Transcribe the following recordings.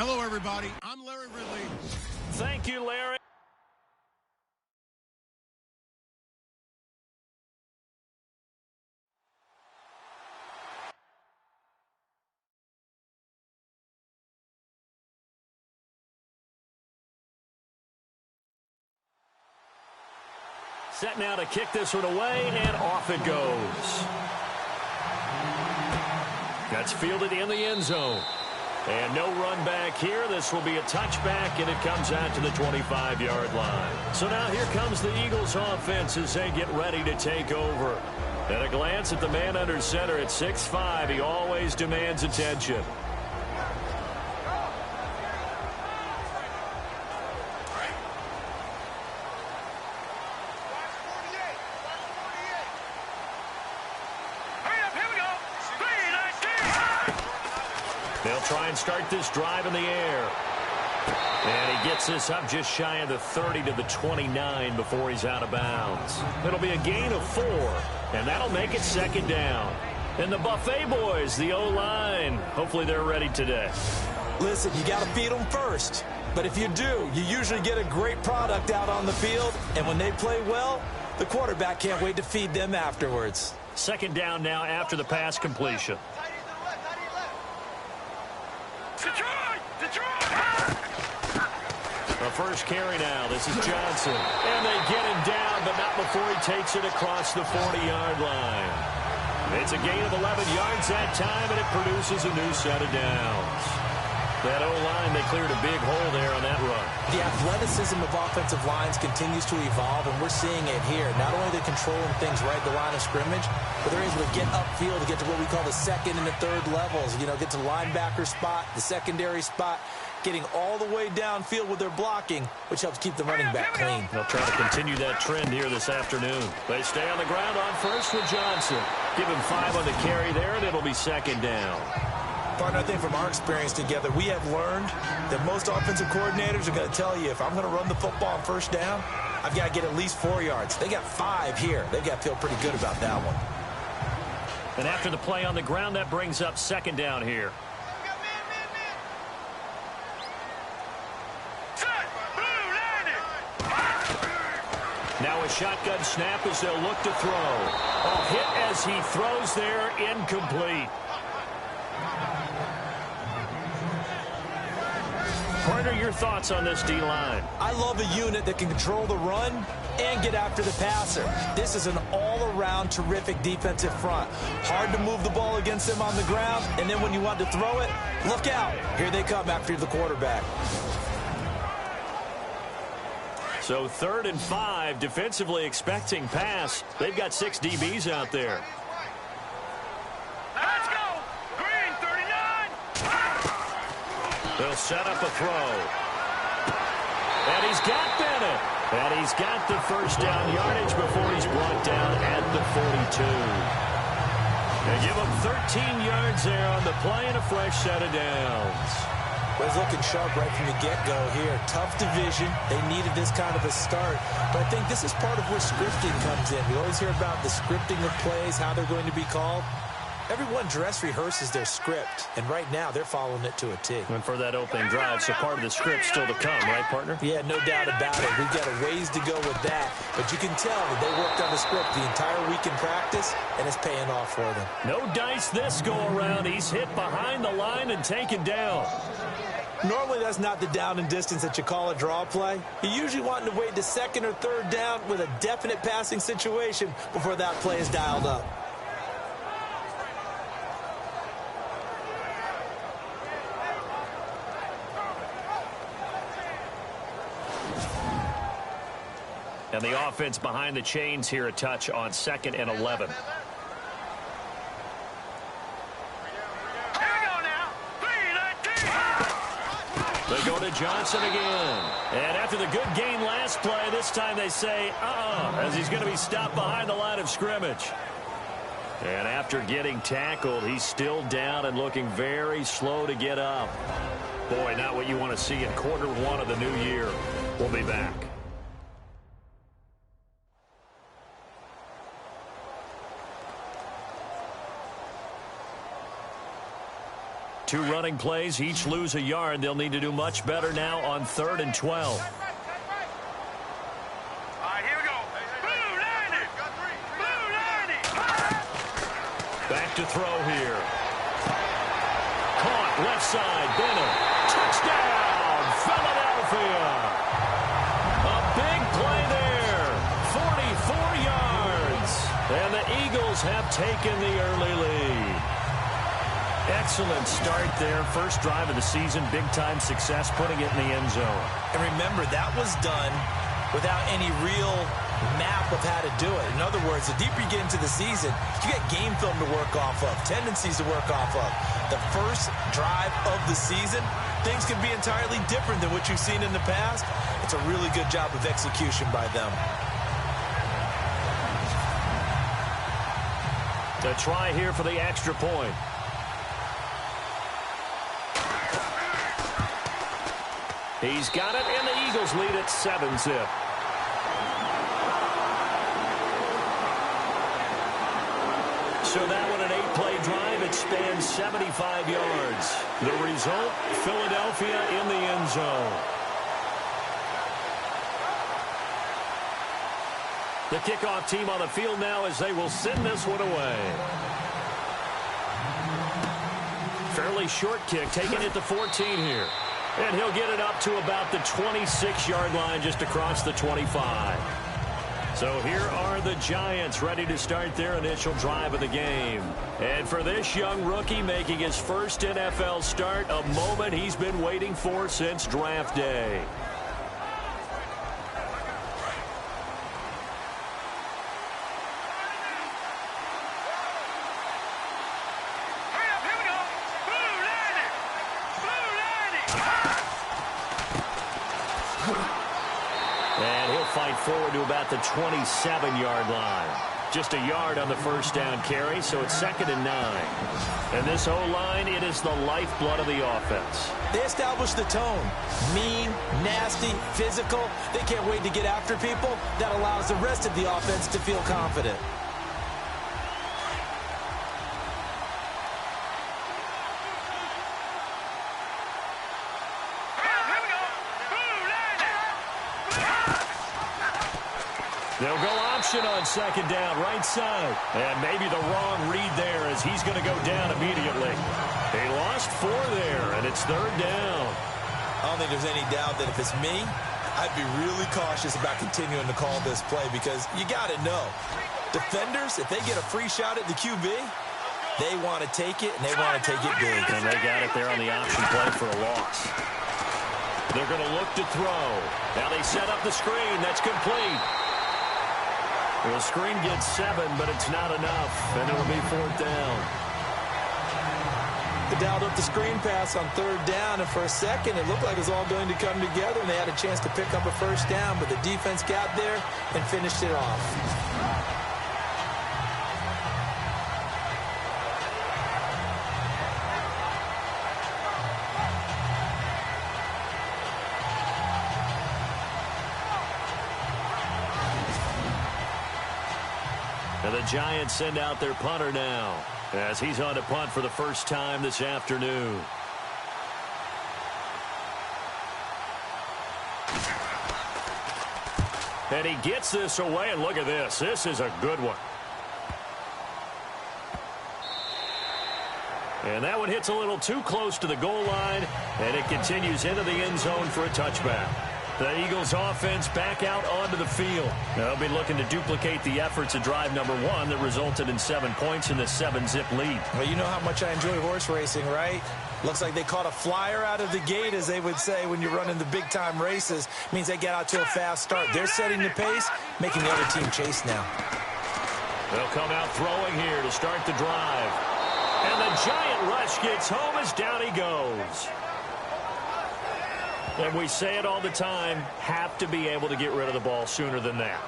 Hello, everybody. I'm Larry Ridley. Thank you, Larry. Set now to kick this one away, and off it goes. That's fielded in the end zone. And no run back here. This will be a touchback, and it comes out to the 25-yard line. So now here comes the Eagles offense as they get ready to take over. At a glance at the man under center at 6'5", he always demands attention. They'll try and start this drive in the air. And he gets this up just shy of the 30 to the 29 before he's out of bounds. It'll be a gain of 4, and that'll make it second down. And the Buffet boys, the O-line, hopefully they're ready today. Listen, you got to feed them first. But if you do, you usually get a great product out on the field. And when they play well, the quarterback can't wait to feed them afterwards. Second down now after the pass completion. The first carry now. This is Johnson. And they get him down, but not before he takes it across the 40-yard line. It's a gain of 11 yards that time, and it produces a new set of downs. That O-line, they cleared a big hole there on that run. The athleticism of offensive lines continues to evolve, and we're seeing it here. Not only are they controlling things right at the line of scrimmage, but they're able to get upfield to get to what we call the second and the third levels. You know, get to the linebacker spot, the secondary spot, getting all the way downfield with their blocking, which helps keep the running back clean. They'll try to continue that trend here this afternoon. They stay on the ground on first with Johnson. Give him 5 on the carry there, and it'll be second down. Partner, I think from our experience together, we have learned that most offensive coordinators are going to tell you, if I'm going to run the football on first down, I've got to get at least 4 yards. They got 5 here. They've got to feel pretty good about that one. And after the play on the ground, that brings up second down here. Now a shotgun snap as they'll look to throw. A hit as he throws there, incomplete. Partner, your thoughts on this D-line? I love a unit that can control the run and get after the passer. This is an all-around terrific defensive front. Hard to move the ball against them on the ground, and then when you want to throw it, look out. Here they come after the quarterback. So 3rd and 5, defensively expecting pass. They've got 6 DBs out there. Let's go! Green, 39! They'll set up a throw. And he's got Bennett. And he's got the first down yardage before he's brought down at the 42. They give him 13 yards there on the play and a fresh set of downs. Well, he's looking sharp right from the get-go here. Tough division. They needed this kind of a start. But I think this is part of where scripting comes in. We always hear about the scripting of plays, how they're going to be called. Everyone dress rehearses their script, and right now they're following it to a T. And for that opening drive, so part of the script still to come, right, partner? Yeah, no doubt about it. We've got a ways to go with that, but you can tell that they worked on the script the entire week in practice, and it's paying off for them. No dice this go-around. He's hit behind the line and taken down. Normally, that's not the down and distance that you call a draw play. You're usually wanting to wait to 2nd or 3rd down with a definite passing situation before that play is dialed up. And the offense behind the chains here a touch on 2nd and 11. They go to Johnson again. And after the good gain last play, this time they say, as he's going to be stopped behind the line of scrimmage. And after getting tackled, he's still down and looking very slow to get up. Boy, not what you want to see in quarter 1 of the new year. We'll be back. 2 running plays, each lose a yard. They'll need to do much better now on 3rd and 12. All right, here we go. Blue 90. Blue 90. Back to throw here. Caught left side. Bennett. Touchdown, Philadelphia. A big play there. 44 yards. And the Eagles have taken the early lead. Excellent start there. First drive of the season. Big-time success putting it in the end zone. And remember, that was done without any real map of how to do it. In other words, the deeper you get into the season, you get game film to work off of, tendencies to work off of. The first drive of the season, things can be entirely different than what you've seen in the past. It's a really good job of execution by them. The try here for the extra point. He's got it, and the Eagles lead at 7-zip. So that one an 8-play drive. It spans 75 yards. The result, Philadelphia in the end zone. The kickoff team on the field now as they will send this one away. Fairly short kick, taking it to 14 here. And he'll get it up to about the 26-yard line, just across the 25. So here are the Giants ready to start their initial drive of the game. And for this young rookie making his first NFL start, a moment he's been waiting for since draft day. And he'll fight forward to about the 27-yard line. Just a yard on the first down carry, so it's 2nd and 9. And this O-line, it is the lifeblood of the offense. They establish the tone. Mean, nasty, physical. They can't wait to get after people. That allows the rest of the offense to feel confident. They'll go option on 2nd down, right side. And maybe the wrong read there as he's going to go down immediately. They lost 4 there, and it's 3rd down. I don't think there's any doubt that if it's me, I'd be really cautious about continuing to call this play because you got to know. Defenders, if they get a free shot at the QB, they want to take it, and they want to take it big. And they got it there on the option play for a loss. They're going to look to throw. Now they set up the screen. That's complete. Well, the screen gets 7, but it's not enough, and it'll be 4th down. They dialed up the screen pass on 3rd down, and for a second, it looked like it was all going to come together, and they had a chance to pick up a first down, but the defense got there and finished it off. And the Giants send out their punter now as he's on to punt for the first time this afternoon. And he gets this away, and look at this. This is a good one. And that one hits a little too close to the goal line, and it continues into the end zone for a touchback. The Eagles offense back out onto the field. They'll be looking to duplicate the efforts of drive number 1 that resulted in 7 points in the 7-zip lead. Well, you know how much I enjoy horse racing, right? Looks like they caught a flyer out of the gate, as they would say when you're running the big-time races. Means they get out to a fast start. They're setting the pace, making the other team chase now. They'll come out throwing here to start the drive. And the Giant rush gets home as down he goes. And we say it all the time, have to be able to get rid of the ball sooner than that.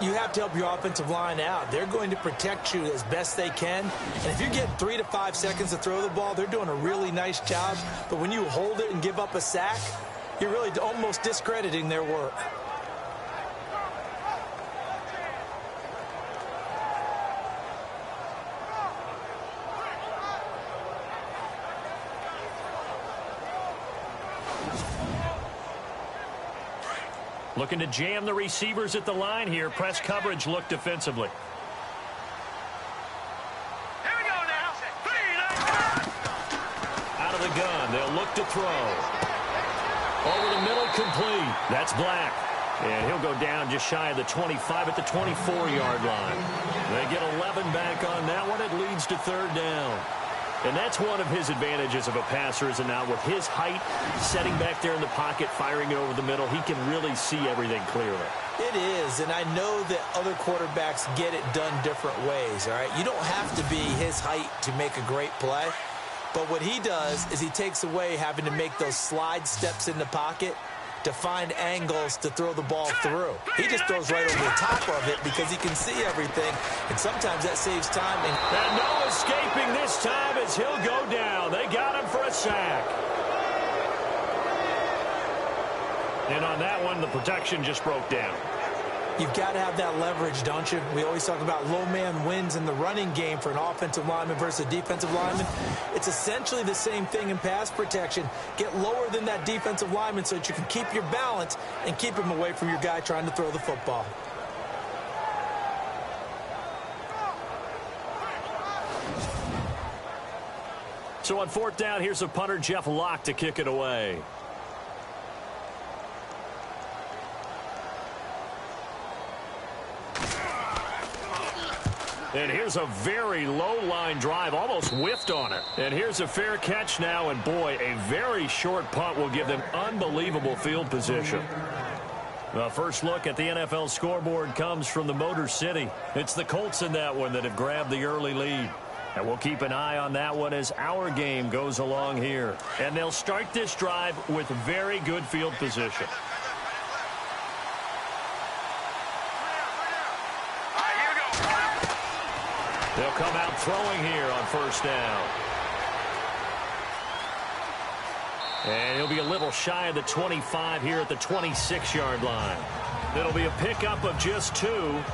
You have to help your offensive line out. They're going to protect you as best they can. And if you get 3 to 5 seconds to throw the ball, they're doing a really nice job. But when you hold it and give up a sack, you're really almost discrediting their work. Looking to jam the receivers at the line here. Press coverage look defensively. Here we go now. Out of the gun. They'll look to throw. Over the middle, complete. That's Black. And he'll go down just shy of the 25 at the 24-yard line. They get 11 back on that one. It leads to third down. And that's one of his advantages of a passer, is now with his height, setting back there in the pocket, firing it over the middle, he can really see everything clearly. It is, and I know that other quarterbacks get it done different ways, all right? You don't have to be his height to make a great play, but what he does is he takes away having to make those slide steps in the pocket to find angles to throw the ball through. He just throws right over the top of it because he can see everything, and sometimes that saves time. And no escaping this time as he'll go down. They got him for a sack. And on that one, the protection just broke down. You've got to have that leverage, don't you? We always talk about low man wins in the running game for an offensive lineman versus a defensive lineman. It's essentially the same thing in pass protection. Get lower than that defensive lineman so that you can keep your balance and keep him away from your guy trying to throw the football. So on fourth down, here's a punter, Jeff Locke, to kick it away. And here's a very low line drive, almost whiffed on it. And here's a fair catch now, and boy, a very short punt will give them unbelievable field position. The first look at the NFL scoreboard comes from the Motor City. It's the Colts in that one that have grabbed the early lead. And we'll keep an eye on that one as our game goes along here. And they'll start this drive with very good field position. They'll come out throwing here on first down. And he'll be a little shy of the 25 here at the 26-yard line. It'll be a pickup of just 2,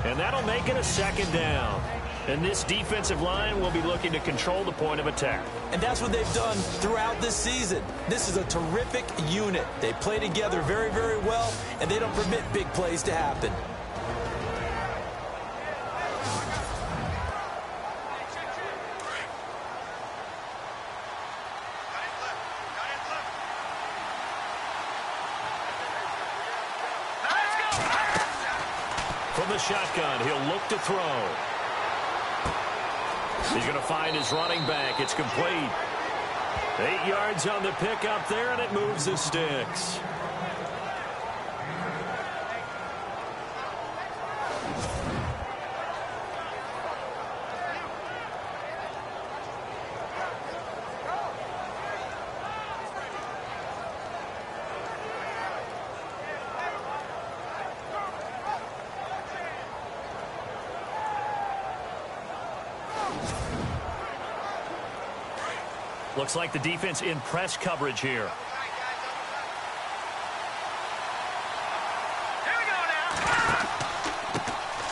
and that'll make it a second down. And this defensive line will be looking to control the point of attack. And that's what they've done throughout this season. This is a terrific unit. They play together very, very well, and they don't permit big plays to happen. From the shotgun, he'll look to throw. He's going to find his running back. It's complete. 8 yards on the pickup there, and it moves the sticks. Looks like the defense in press coverage here.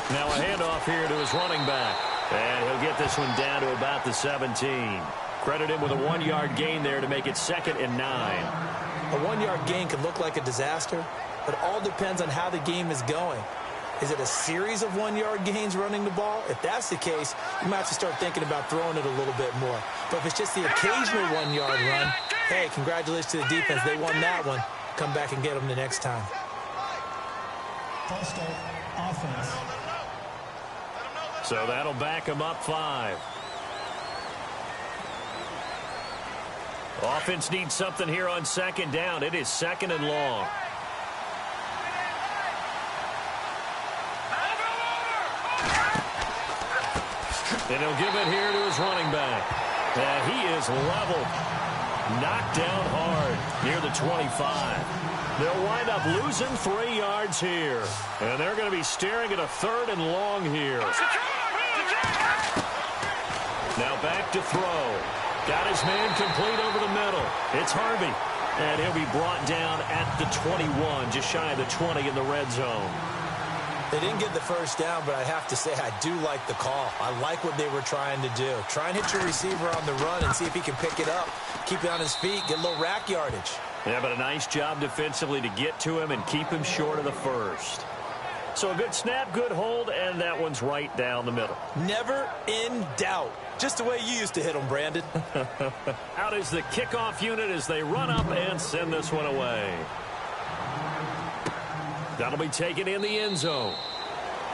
Now a handoff here to his running back. And he'll get this one down to about the 17. Credit him with a 1-yard gain there to make it 2nd and 9. A 1-yard gain could look like a disaster, but it all depends on how the game is going. Is it a series of 1-yard gains running the ball? If that's the case, you might have to start thinking about throwing it a little bit more. But if it's just the occasional 1-yard run, hey, congratulations to the defense. They won that one. Come back and get them the next time. False start, offense. So that'll back him up 5. Offense needs something here on 2nd down. It is 2nd and long. And he'll give it here to his running back. And he is leveled. Knocked down hard near the 25. They'll wind up losing 3 yards here. And they're going to be staring at a 3rd and long here. Now back to throw. Got his man complete over the middle. It's Harvey. And he'll be brought down at the 21, just shy of the 20 in the red zone. They didn't get the first down, but I have to say I do like the call. I like what they were trying to do. Try and hit your receiver on the run and see if he can pick it up. Keep it on his feet, get a little rack yardage. Yeah, but a nice job defensively to get to him and keep him short of the first. So a good snap, good hold, and that one's right down the middle. Never in doubt. Just the way you used to hit them, Brandon. Out is the kickoff unit as they run up and send this one away. That'll be taken in the end zone.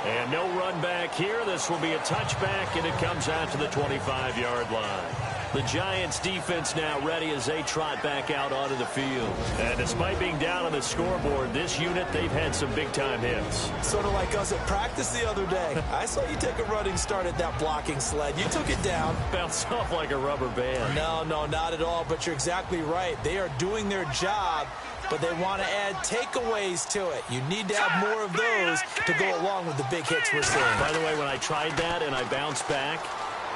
And no run back here. This will be a touchback, and it comes out to the 25-yard line. The Giants defense now ready as they trot back out onto the field. And despite being down on the scoreboard, this unit, they've had some big-time hits. Sort of like us at practice the other day. I saw you take a running start at that blocking sled. You took it down. Bounced off like a rubber band. No, not at all, but you're exactly right. They are doing their job, but they want to add takeaways to it. You need to have more of those to go along with the big hits we're seeing. By the way, when I tried that and I bounced back,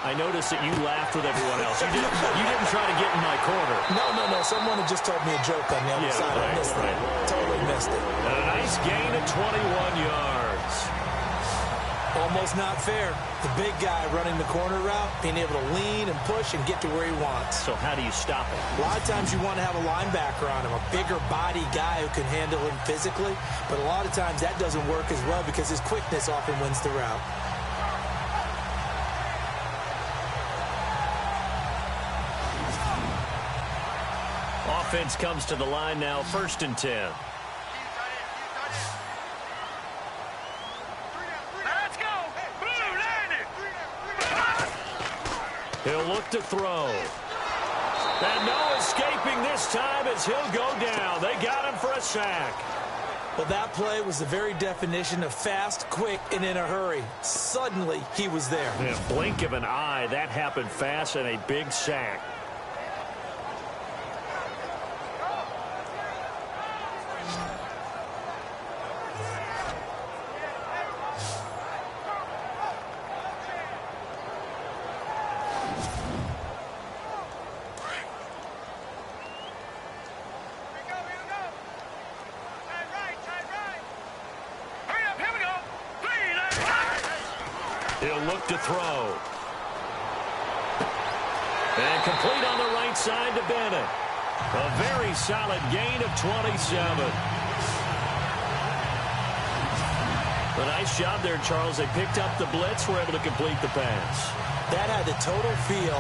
I noticed that you laughed with everyone else. You didn't try to get in my corner. No. Someone had just told me a joke on the other side. I missed it. Totally missed it. And a nice gain of 21 yards. Almost not fair. The big guy running the corner route, being able to lean and push and get to where he wants. So how do you stop it? A lot of times you want to have a linebacker on him, a bigger body guy who can handle him physically. But a lot of times that doesn't work as well because his quickness often wins the route. Offense comes to the line now, 1st and 10. Let's go! Blue, land it! He'll look to throw. And no escaping this time as he'll go down. They got him for a sack. Well, that play was the very definition of fast, quick, and in a hurry. Suddenly, he was there. In a blink of an eye, that happened fast and a big sack. He'll look to throw. And complete on the right side to Bennett. A very solid gain of 27. A nice job there, Charles. They picked up the blitz, were able to complete the pass. That had the total feel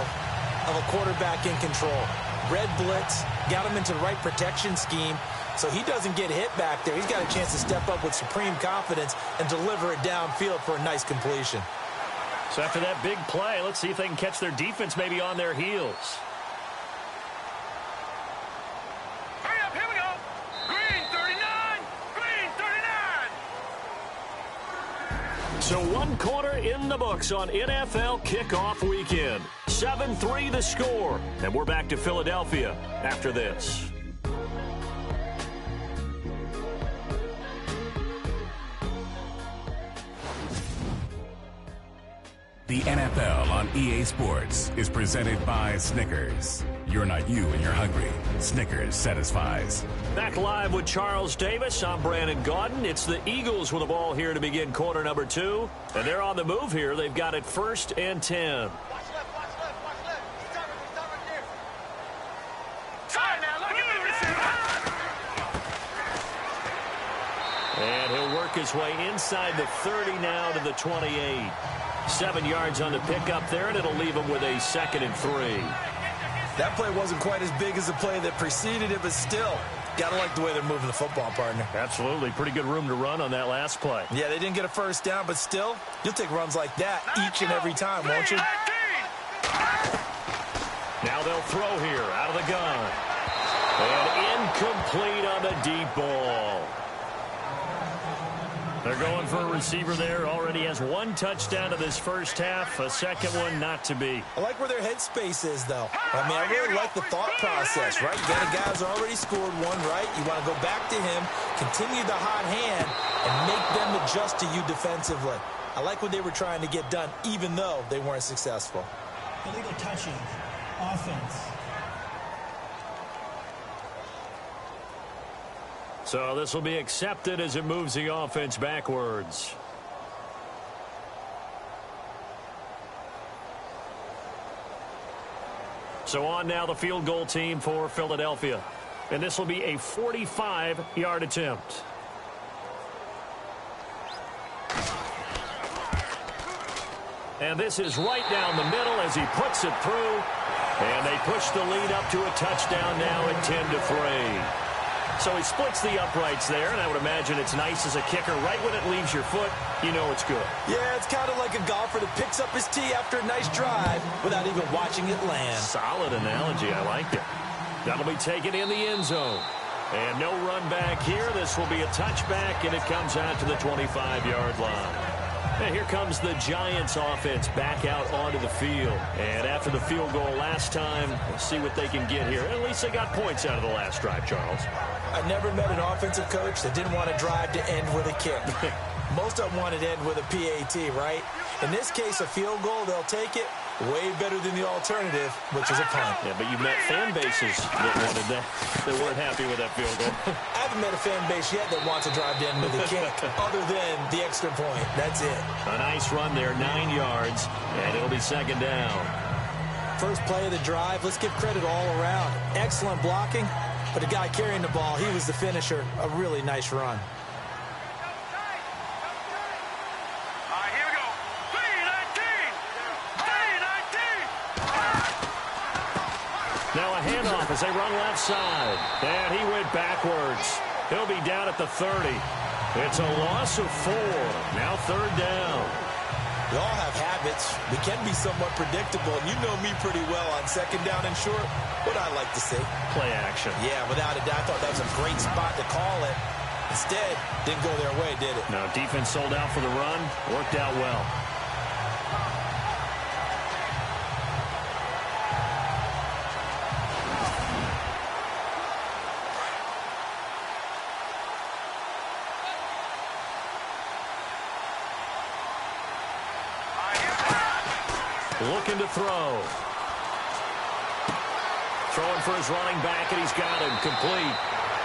of a quarterback in control. Red blitz, got him into the right protection scheme, so he doesn't get hit back there. He's got a chance to step up with supreme confidence and deliver it downfield for a nice completion. So after that big play, let's see if they can catch their defense maybe on their heels. Hurry up, here we go. Green 39, green 39. So 1 quarter in the books on NFL kickoff weekend. 7-3 the score. And we're back to Philadelphia after this. The NFL on EA Sports is presented by Snickers. You're not you and you're hungry. Snickers satisfies. Back live with Charles Davis. I'm Brandon Gaudin. It's the Eagles with the ball here to begin quarter number 2. And they're on the move here. They've got it 1st and 10. Watch left, watch left, watch left. Stop right there. Time now, look at this. And he'll work his way inside the 30 now to the 28. 7 yards on the pickup there, and it'll leave him with a 2nd and 3. That play wasn't quite as big as the play that preceded it, but still, got to like the way they're moving the football, partner. Absolutely. Pretty good room to run on that last play. Yeah, they didn't get a first down, but still, you'll take runs like that each and every time, won't you? Now they'll throw here out of the gun. And incomplete on the deep ball. They're going for a receiver there. Already has 1 touchdown to this first half. A second one not to be. I like where their headspace is, though. I mean, I really like the thought process, right? You got a guy who's already scored 1, right? You want to go back to him, continue the hot hand, and make them adjust to you defensively. I like what they were trying to get done, even though they weren't successful. Illegal touching, offense. So this will be accepted as it moves the offense backwards. So on now the field goal team for Philadelphia. And this will be a 45-yard attempt. And this is right down the middle as he puts it through. And they push the lead up to a touchdown now at 10-3. So he splits the uprights there, and I would imagine it's nice as a kicker. Right when it leaves your foot, you know it's good. Yeah, it's kind of like a golfer that picks up his tee after a nice drive without even watching it land. Solid analogy. I liked it. That'll be taken in the end zone. And no run back here. This will be a touchback, and it comes out to the 25-yard line. And here comes the Giants offense back out onto the field. And after the field goal last time, we'll see what they can get here. At least they got points out of the last drive, Charles. I never met an offensive coach that didn't want to drive to end with a kick. Most of them wanted to end with a PAT, right? In this case, a field goal, they'll take it. Way better than the alternative, which is a punt. Yeah, but you met fan bases that wanted that, that weren't happy with that field goal. I haven't met a fan base yet that wants to drive to end with a kick, other than the extra point. That's it. A nice run there, 9 yards, and it'll be second down. First play of the drive, let's give credit all around. Excellent blocking, but the guy carrying the ball, he was the finisher. A really nice run. Now a handoff as they run left side. And he went backwards. He'll be down at the 30. It's a loss of 4. Now third down. We all have habits. We can be somewhat predictable. And you know me pretty well on second down and short. What I like to say? Play action. Yeah, without a doubt. I thought that was a great spot to call it. Instead, didn't go their way, did it? No, defense sold out for the run. Worked out well. Looking to throw. Throwing for his running back, and he's got him complete.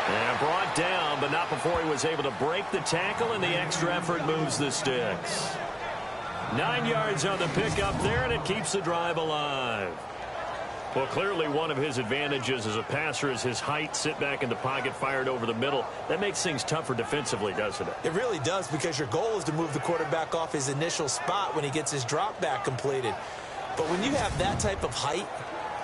And brought down, but not before he was able to break the tackle, and the extra effort moves the sticks. 9 yards on the pickup there, and it keeps the drive alive. Well, clearly one of his advantages as a passer is his height. Sit back in the pocket, fired over the middle. That makes things tougher defensively, doesn't it? It really does, because your goal is to move the quarterback off his initial spot when he gets his drop back completed. But when you have that type of height,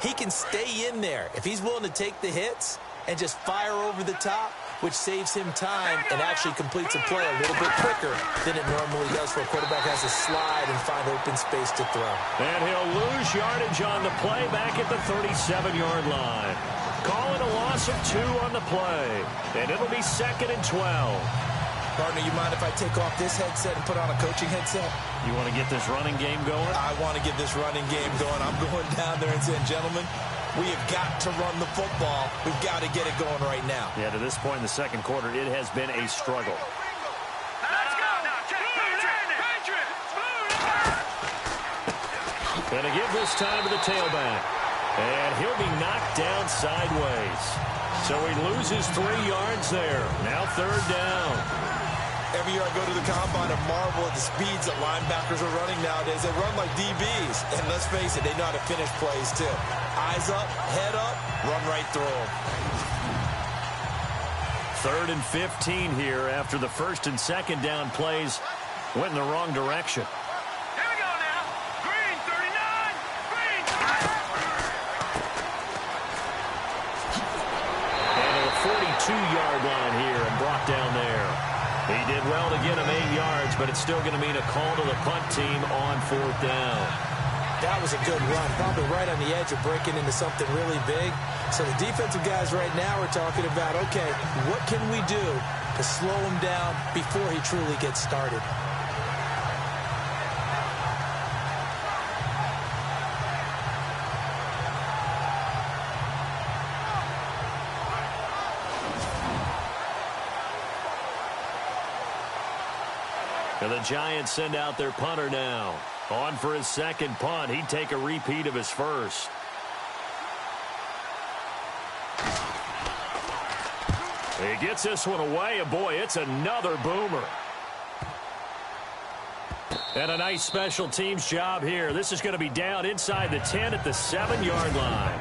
he can stay in there. If he's willing to take the hits and just fire over the top, which saves him time and actually completes a play a little bit quicker than it normally does for a quarterback has to slide and find open space to throw. And he'll lose yardage on the play back at the 37-yard line. Call it a loss of 2 on the play. And it'll be 2nd and 12. Partner, you mind if I take off this headset and put on a coaching headset? You want to get this running game going? I want to get this running game going. I'm going down there and saying, gentlemen, we have got to run the football. We've got to get it going right now. Yeah, to this point in the second quarter, it has been a struggle. Let's go now. And to give this time to the tailback. And he'll be knocked down sideways. So he loses 3 yards there. Now third down. Every year I go to the combine and marvel at the speeds that linebackers are running nowadays. They run like DBs. And let's face it, they know how to finish plays too. Eyes up, head up, run right through them. 3rd and 15 here after the first and second down plays went in the wrong direction. Here we go now. Green 39. Green. And at the 42-yard line here and brought down there. He did well to get him 8 yards, but it's still going to mean a call to the punt team on 4th down. That was a good run, probably right on the edge of breaking into something really big. So the defensive guys right now are talking about, okay, what can we do to slow him down before he truly gets started? And the Giants send out their punter now. On for his second punt. He'd take a repeat of his first. He gets this one away, and boy, it's another boomer. And a nice special teams job here. This is going to be down inside the 10 at the 7-yard line.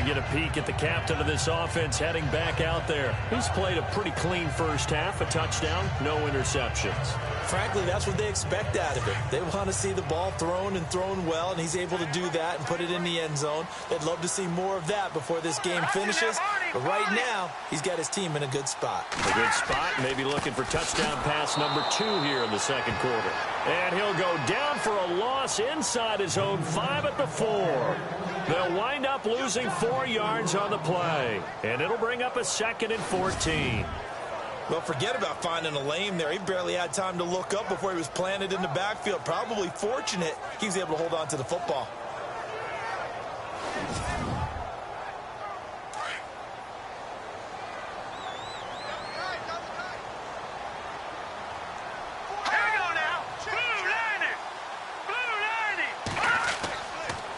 get a peek at the captain of this offense heading back out there. He's played a pretty clean first half, a touchdown, no interceptions. Frankly, that's what they expect out of him. They want to see the ball thrown and thrown well, and he's able to do that and put it in the end zone. They'd love to see more of that before this game finishes. But right now, he's got his team in a good spot. A good spot, maybe looking for touchdown pass number 2 here in the second quarter. And he'll go down for a loss inside his own 5 at the 4. They'll wind up losing 4 yards on the play. And it'll bring up a 2nd and 14. Well, forget about finding a lane there. He barely had time to look up before he was planted in the backfield. Probably fortunate he was able to hold on to the football.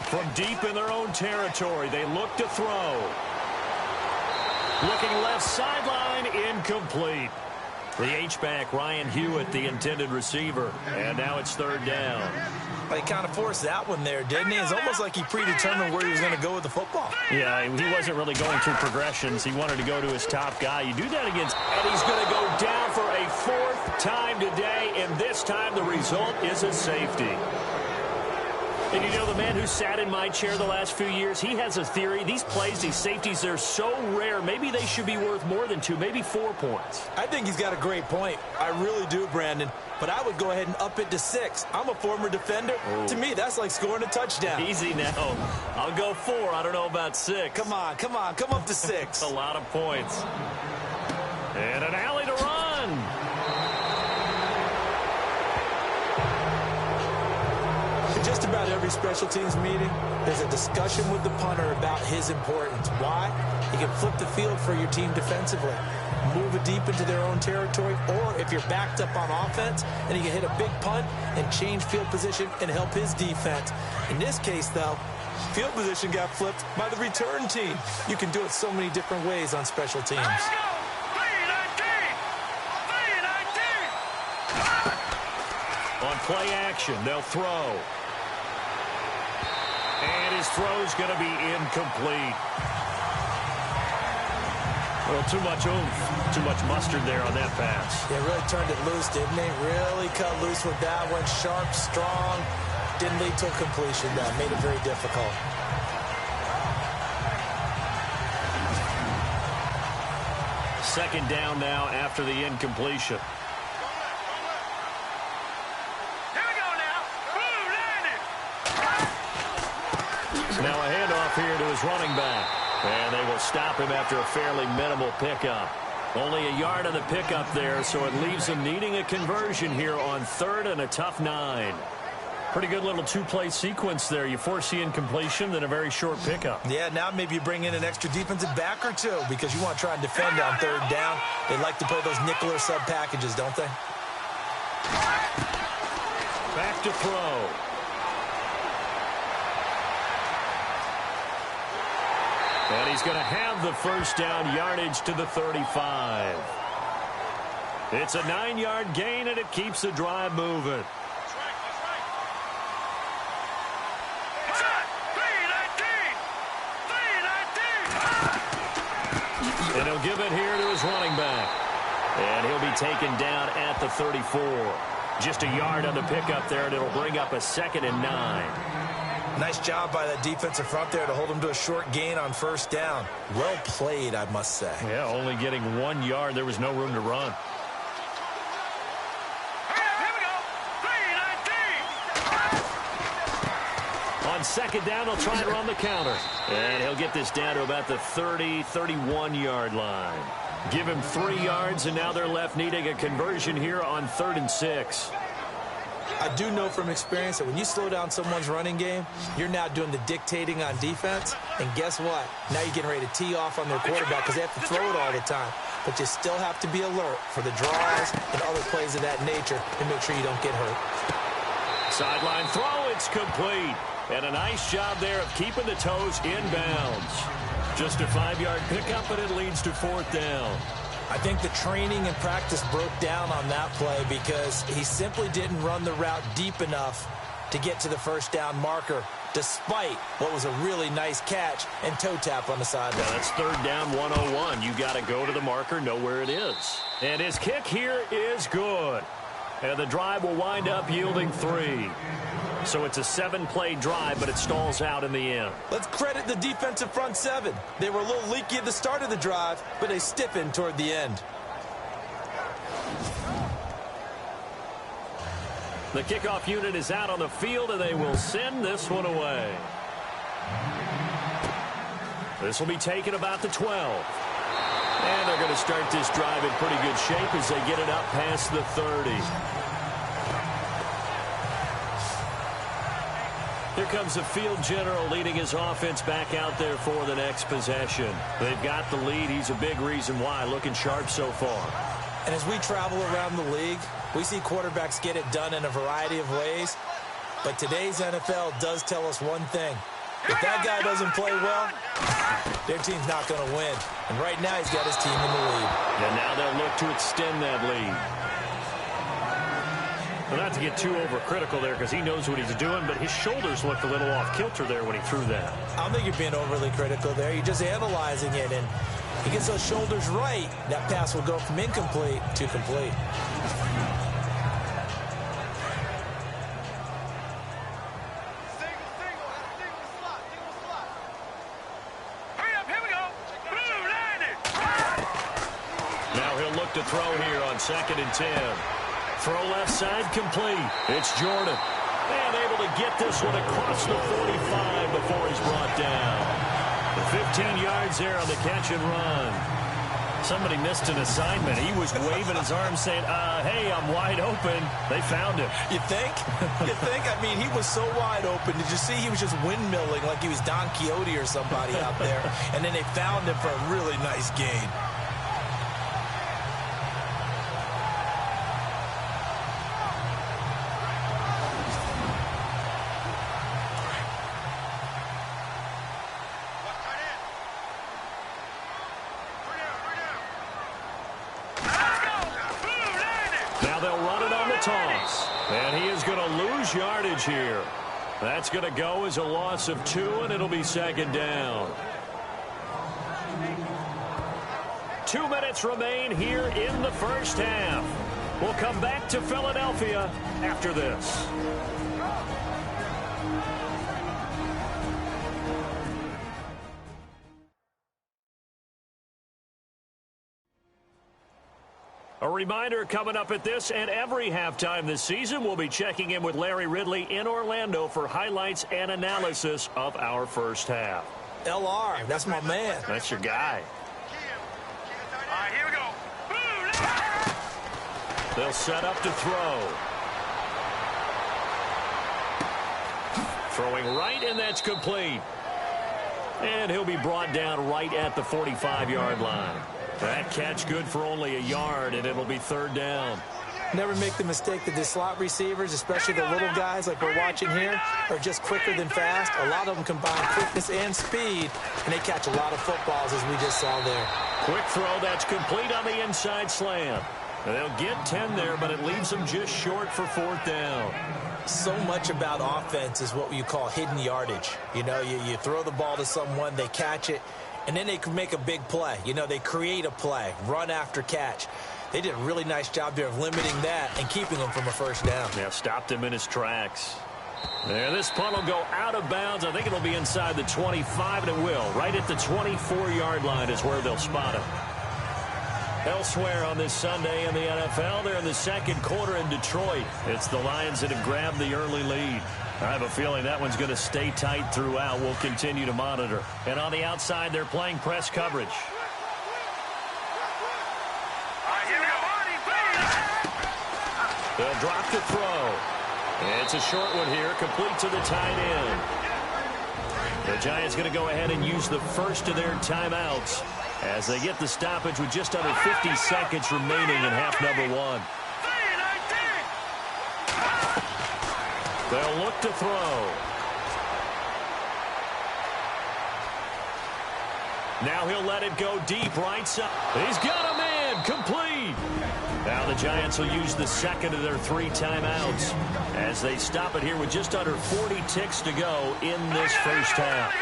From deep in their own territory, they look to throw. Looking left sideline, incomplete. The H-back, Ryan Hewitt, the intended receiver. And now it's 3rd down. Well, he kind of forced that one there, didn't he? It's almost like he predetermined where he was going to go with the football. Yeah, he wasn't really going through progressions. He wanted to go to his top guy. You do that against, and he's going to go down for a 4th time today, and this time the result is a safety. And you know, the man who sat in my chair the last few years, he has a theory. These plays, these safeties, they're so rare. Maybe they should be worth more than 2, maybe 4 points. I think he's got a great point. I really do, Brandon. But I would go ahead and up it to 6. I'm a former defender. Oh. To me, that's like scoring a touchdown. Easy now. I'll go 4. I don't know about 6. Come on. Come up to 6. A lot of points. And an alley to run. Just about every special teams meeting, there's a discussion with the punter about his importance. Why? He can flip the field for your team defensively, move it deep into their own territory, or if you're backed up on offense, and he can hit a big punt and change field position and help his defense. In this case, though, field position got flipped by the return team. You can do it so many different ways on special teams. On play action, they'll throw. And his throw's going to be incomplete. Well, too much oomph, too much mustard there on that pass. Yeah, really turned it loose, didn't he? Really cut loose with that one. Sharp, strong. Didn't lead to a completion, though. Made it very difficult. Second down now after the incompletion. Now a handoff here to his running back. And they will stop him after a fairly minimal pickup. Only a yard on the pickup there, so it leaves him needing a conversion here on 3rd and a tough 9. Pretty good little 2-play sequence there. You force the incompletion, then a very short pickup. Yeah, now maybe you bring in an extra defensive back or 2 because you want to try and defend on 3rd down. They like to play those nickel or sub packages, don't they? Back to throw. And he's going to have the first down yardage to the 35. It's a 9-yard gain, and it keeps the drive moving. And he'll give it here to his running back. And he'll be taken down at the 34. Just a yard on the pickup there, and it'll bring up a 2nd and 9. Nice job by that defensive front there to hold him to a short gain on 1st down. Well played, I must say. Yeah, only getting 1 yard. There was no room to run. On 2nd down, he'll try and run the counter. And he'll get this down to about the 30, 31-yard line. Give him 3 yards, and now they're left needing a conversion here on 3rd and 6. I do know from experience that when you slow down someone's running game, you're now doing the dictating on defense. And guess what? Now you're getting ready to tee off on their quarterback because they have to throw it all the time. But you still have to be alert for the draws and other plays of that nature to make sure you don't get hurt. Sideline throw, it's complete. And a nice job there of keeping the toes inbounds. Just a 5-yard pickup, and it leads to 4th down. I think the training and practice broke down on that play because he simply didn't run the route deep enough to get to the 1st down marker. despite what was a really nice catch and toe tap on the sideline. Yeah, that's third down 101. You got to go to the marker, know where it is. And his kick here is good. And the drive will wind up yielding 3. So it's a 7-play drive, but it stalls out in the end. Let's credit the defensive front 7. They were a little leaky at the start of the drive, but they stiffened toward the end. The kickoff unit is out on the field, and they will send this one away. This will be taken about the 12. And they're going to start this drive in pretty good shape as they get it up past the 30. Here comes the field general leading his offense back out there for the next possession. They've got the lead. He's a big reason why. Looking sharp so far. And as we travel around the league, we see quarterbacks get it done in a variety of ways. But today's NFL does tell us one thing. If that guy doesn't play well, their team's not going to win. And right now he's got his team in the lead. And now they'll look to extend that lead. Well, not to get too overcritical there because he knows what he's doing, but his shoulders looked a little off kilter there when he threw that. I don't think you're being overly critical there. You're just analyzing it, and he gets those shoulders right. That pass will go from incomplete to complete. Now he'll look to throw here on 2nd and 10. Throw left side complete. It's Jordan. And able to get this one across the 45 before he's brought down. 15 yards there on the catch and run. Somebody missed an assignment. He was waving his arms saying, hey, I'm wide open. They found him. You think? You think? I mean, he was so wide open. Did you see he was just windmilling like he was Don Quixote or somebody out there? And then they found him for a really nice gain. Toss. And he is going to lose yardage here. That's going to go as a loss of 2, and it'll be 2nd down. 2 minutes remain here in the first half. We'll come back to Philadelphia after this. A reminder coming up at this and every halftime this season, we'll be checking in with Larry Ridley in Orlando for highlights and analysis of our first half. LR, that's my man. That's your guy. All right, here we go. They'll set up to throw. Throwing right, and that's complete. And he'll be brought down right at the 45-yard line. That catch good for only a yard, and it'll be 3rd down. Never make the mistake that the slot receivers, especially the little guys like we're watching here, are just quicker than fast. A lot of them combine quickness and speed, and they catch a lot of footballs, as we just saw there. Quick throw, that's complete on the inside slant. And they'll get 10 there, but it leaves them just short for 4th down. So much about offense is what you call hidden yardage. You know, you throw the ball to someone, they catch it, and then they can make a big play. You know, they create a play, run after catch. They did a really nice job there of limiting that and keeping him from a 1st down. Yeah, stopped him in his tracks. There, this punt will go out of bounds. I think it'll be inside the 25, and it will. Right at the 24-yard line is where they'll spot him. Elsewhere on this Sunday in the NFL, they're in the 2nd quarter in Detroit. It's the Lions that have grabbed the early lead. I have a feeling that one's going to stay tight throughout. We'll continue to monitor. And on the outside, they're playing press coverage. They'll drop to throw. It's a short one here, complete to the tight end. The Giants going to go ahead and use the first of their timeouts as they get the stoppage with just under 50 seconds remaining in half number 1. They'll look to throw. Now he'll let it go deep right side. He's got a man complete. Now the Giants will use the second of their 3 timeouts as they stop it here with just under 40 ticks to go in this first half.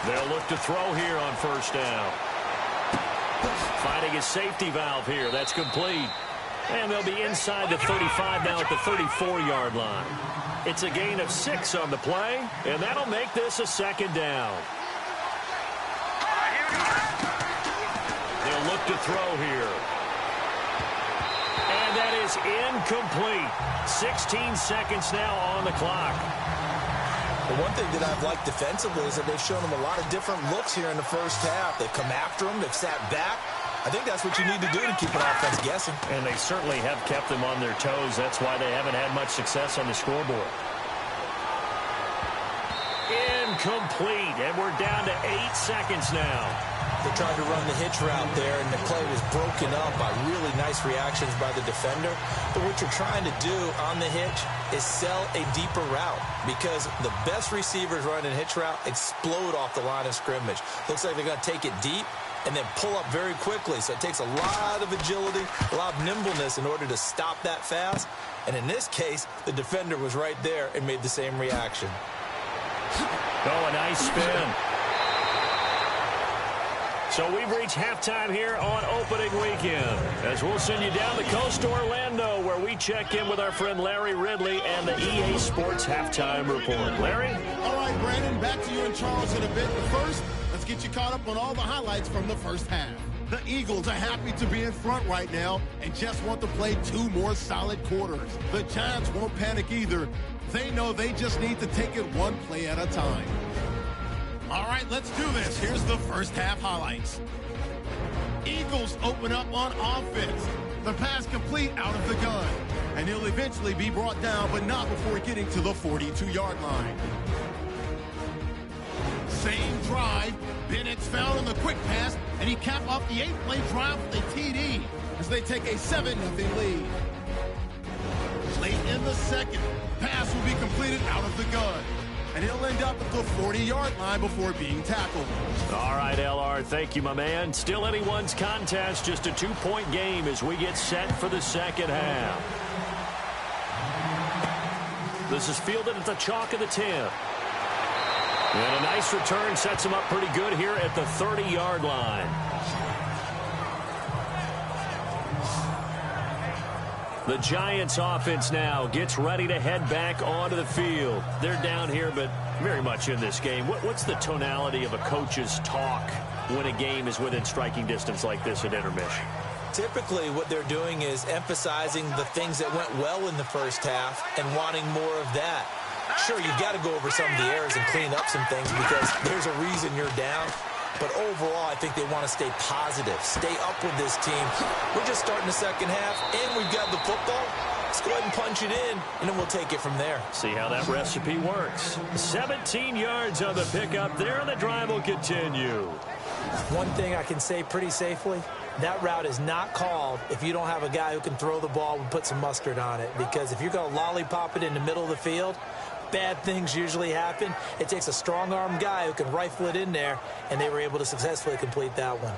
They'll look to throw here on first down. Finding a safety valve here. That's complete. And they'll be inside the 35 now at the 34-yard line. It's a gain of 6 on the play, and that'll make this a second down. They'll look to throw here. And that is incomplete. 16 seconds now on the clock. The one thing that I've liked defensively is that they've shown them a lot of different looks here in the first half. They've come after them. They've sat back. I think that's what you need to do to keep an offense guessing. And they certainly have kept them on their toes. That's why they haven't had much success on the scoreboard. Incomplete. And we're down to 8 seconds now. They tried to run the hitch route there, and the play was broken up by really nice reactions by the defender. But what you're trying to do on the hitch is sell a deeper route, because the best receivers running a hitch route explode off the line of scrimmage. Looks like they're going to take it deep and then pull up very quickly. So it takes a lot of agility, a lot of nimbleness in order to stop that fast. And in this case, the defender was right there and made the same reaction. Oh, a nice spin. So we've reached halftime here on opening weekend, as we'll send you down the coast to Orlando, where we check in with our friend Larry Ridley and the EA Sports Halftime Report. Larry? All right, Brandon, back to you in Charles in a bit. But first, let's get you caught up on all the highlights from the first half. The Eagles are happy to be in front right now and just want to play 2 more solid quarters. The Giants won't panic either. They know they just need to take it 1 play at a time. All right, let's do this. Here's the first half highlights. Eagles open up on offense. The pass complete out of the gun. And he'll eventually be brought down, but not before getting to the 42-yard line. Same drive. Bennett's found on the quick pass, and he capped off the 8-play drive with a TD as they take a 7-0 lead. Late in the second, pass will be completed out of the gun. And he'll end up at the 40-yard line before being tackled. All right, LR, thank you, my man. Still anyone's contest, just a 2-point game as we get set for the second half. This is fielded at the chalk of the 10. And a nice return sets him up pretty good here at the 30-yard line. The Giants offense now gets ready to head back onto the field. They're down here, but very much in this game. What's the tonality of a coach's talk when a game is within striking distance like this at intermission? Typically, what they're doing is emphasizing the things that went well in the first half and wanting more of that. Sure, you've got to go over some of the errors and clean up some things because there's a reason you're down. But overall, I think they want to stay positive, stay up with this team. We're just starting the second half, and we've got the football. Let's go ahead and punch it in, and then we'll take it from there. See how that recipe works. 17 yards on the pickup there, and the drive will continue. One thing I can say pretty safely, that route is not called if you don't have a guy who can throw the ball and put some mustard on it. Because if you're going to lollipop it in the middle of the field, bad things usually happen. It takes a strong-arm guy who can rifle it in there, and they were able to successfully complete that one.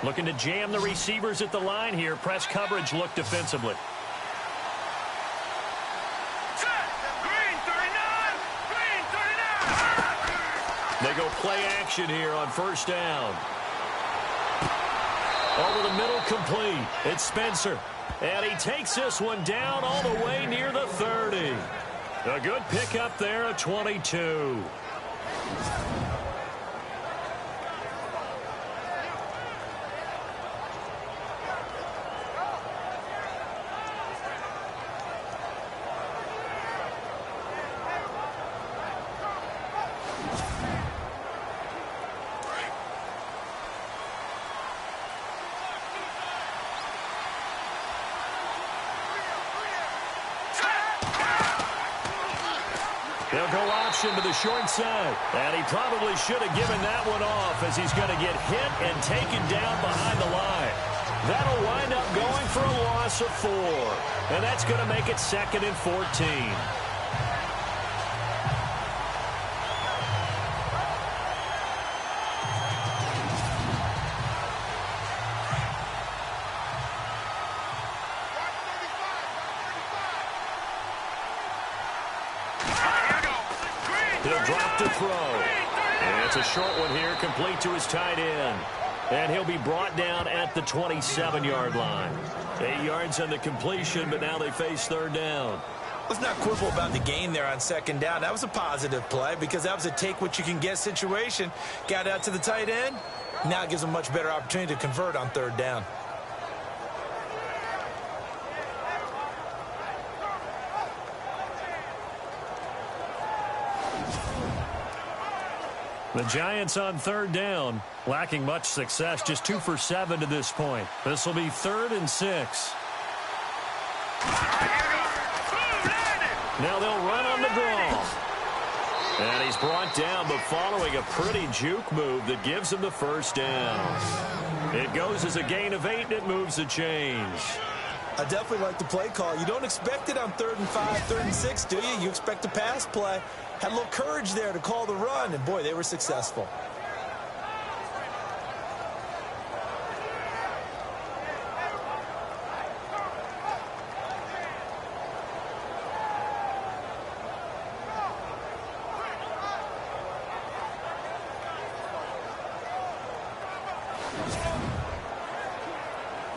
Looking to jam the receivers at the line here. Press coverage look defensively. They go play action here on first down. Over the middle, complete. It's Spencer. And he takes this one down all the way near the 30. A good pickup there at 22. They'll go option to the short side. And he probably should have given that one off as he's going to get hit and taken down behind the line. That'll wind up going for a loss of 4. And that's going to make it 2nd and 14. He'll drop to throw. And it's a short one here, complete to his tight end. And he'll be brought down at the 27-yard line. 8 yards on the completion, but now they face third down. Let's not quibble about the gain there on second down. That was a positive play because that was a take-what-you-can-get situation. Got out to the tight end. Now it gives them a much better opportunity to convert on third down. The Giants on third down, lacking much success, just 2 for 7 to this point. This will be 3rd and 6. Now they'll run on the draw. And he's brought down, but following a pretty juke move that gives him the first down. It goes as a gain of 8, and it moves the change. I definitely like the play call. You don't expect it on 3rd and 5, 3rd and 6, do you? You expect a pass play. Had a little courage there to call the run, and boy, they were successful.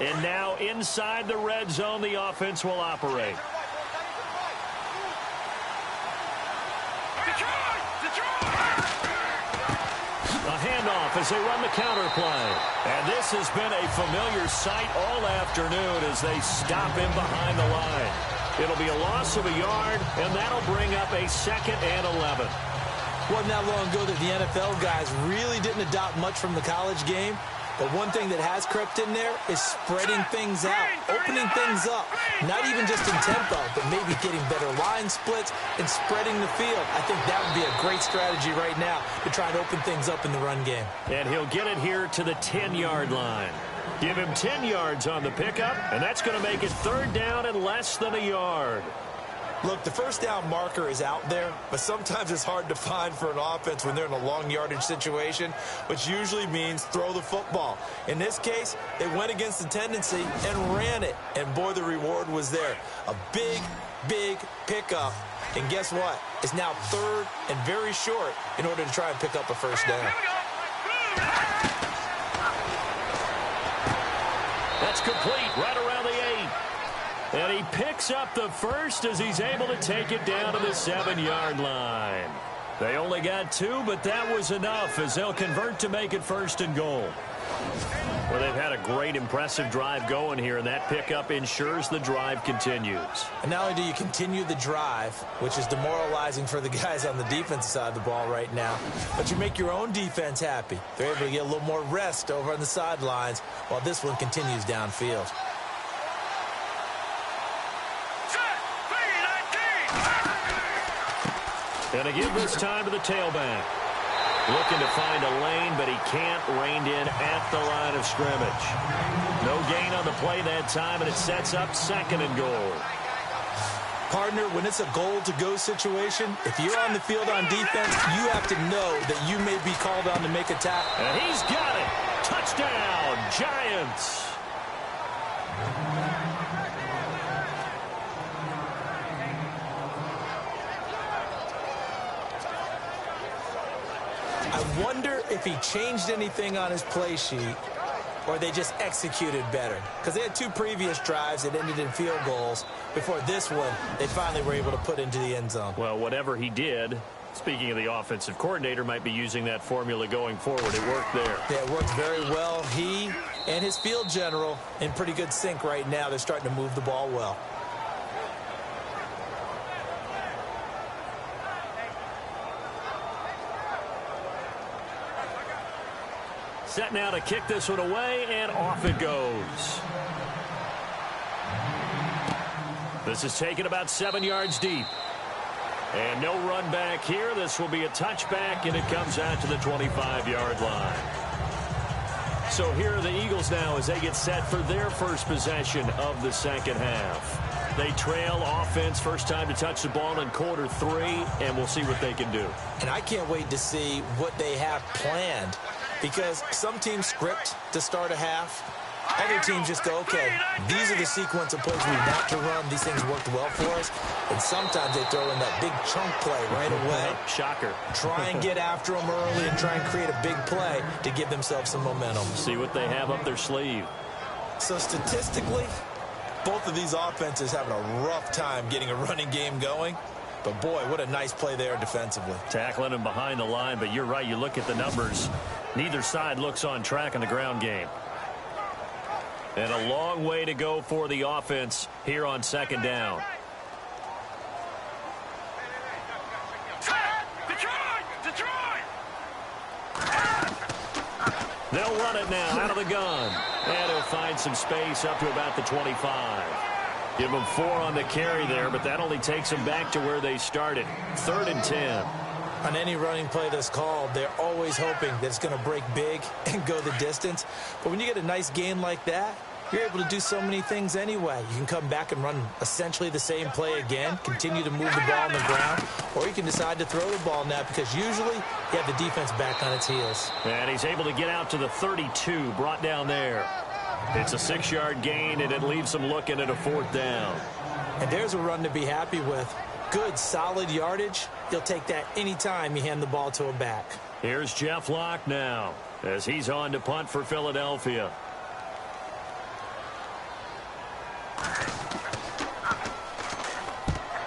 And now inside the red zone, the offense will operate. A handoff as they run the counter play. And this has been a familiar sight all afternoon as they stop him behind the line. It'll be a loss of a yard, and that'll bring up a 2nd and 11. Wasn't that long ago that the NFL guys really didn't adopt much from the college game. But one thing that has crept in there is spreading things out, opening things up, not even just in tempo, but maybe getting better line splits and spreading the field. I think that would be a great strategy right now to try and open things up in the run game. And he'll get it here to the 10-yard line. Give him 10 yards on the pickup, and that's going to make it 3rd down and less than a yard. Look, the first down marker is out there, but sometimes it's hard to find for an offense when they're in a long yardage situation, which usually means throw the football. In this case, they went against the tendency and ran it, and boy, the reward was there. A big, big pickup, and guess what? It's now 3rd and very short in order to try and pick up a first down. That's complete right around the 8. And he picks up the first as he's able to take it down to the 7-yard line. They only got 2, but that was enough as they'll convert to make it 1st and goal. Well, they've had a great, impressive drive going here, and that pickup ensures the drive continues. And not only do you continue the drive, which is demoralizing for the guys on the defensive side of the ball right now, but you make your own defense happy. They're able to get a little more rest over on the sidelines while this one continues downfield. And to give this time to the tailback. Looking to find a lane, but he can't. Reined in at the line of scrimmage. No gain on the play that time, and it sets up 2nd and goal. Partner, when it's a goal-to-go situation, if you're on the field on defense, you have to know that you may be called on to make a tackle. And he's got it. Touchdown, Giants. I wonder if he changed anything on his play sheet or they just executed better. Because they had 2 previous drives that ended in field goals. Before this one, they finally were able to put into the end zone. Well, whatever he did, speaking of the offensive coordinator, might be using that formula going forward. It worked there. Yeah, it worked very well. He and his field general in pretty good sync right now. They're starting to move the ball well. Set now to kick this one away, and off it goes. This is taken about 7 yards deep. And no run back here. This will be a touchback, and it comes out to the 25-yard line. So here are the Eagles now as they get set for their first possession of the second half. They trail offense, first time to touch the ball in quarter 3, and we'll see what they can do. And I can't wait to see what they have planned, because some teams script to start a half. Other teams just go, okay, these are the sequence of plays we want to run. These things worked well for us. And sometimes they throw in that big chunk play right away. Shocker. Try and get after them early and try and create a big play to give themselves some momentum. See what they have up their sleeve. So statistically, both of these offenses having a rough time getting a running game going. But, boy, what a nice play there defensively. Tackling him behind the line, but you're right. You look at the numbers. Neither side looks on track in the ground game. And a long way to go for the offense here on second down. They'll run it now out of the gun. And he'll find some space up to about the 25. Give them 4 on the carry there, but that only takes them back to where they started. 3rd and 10. On any running play that's called, they're always hoping that it's going to break big and go the distance. But when you get a nice gain like that, you're able to do so many things anyway. You can come back and run essentially the same play again, continue to move the ball on the ground, or you can decide to throw the ball now because usually you have the defense back on its heels. And he's able to get out to the 32, brought down there. It's a 6-yard gain, and it leaves them looking at a 4th down. And there's a run to be happy with. Good, solid yardage. You'll take that anytime you hand the ball to a back. Here's Jeff Locke now as he's on to punt for Philadelphia.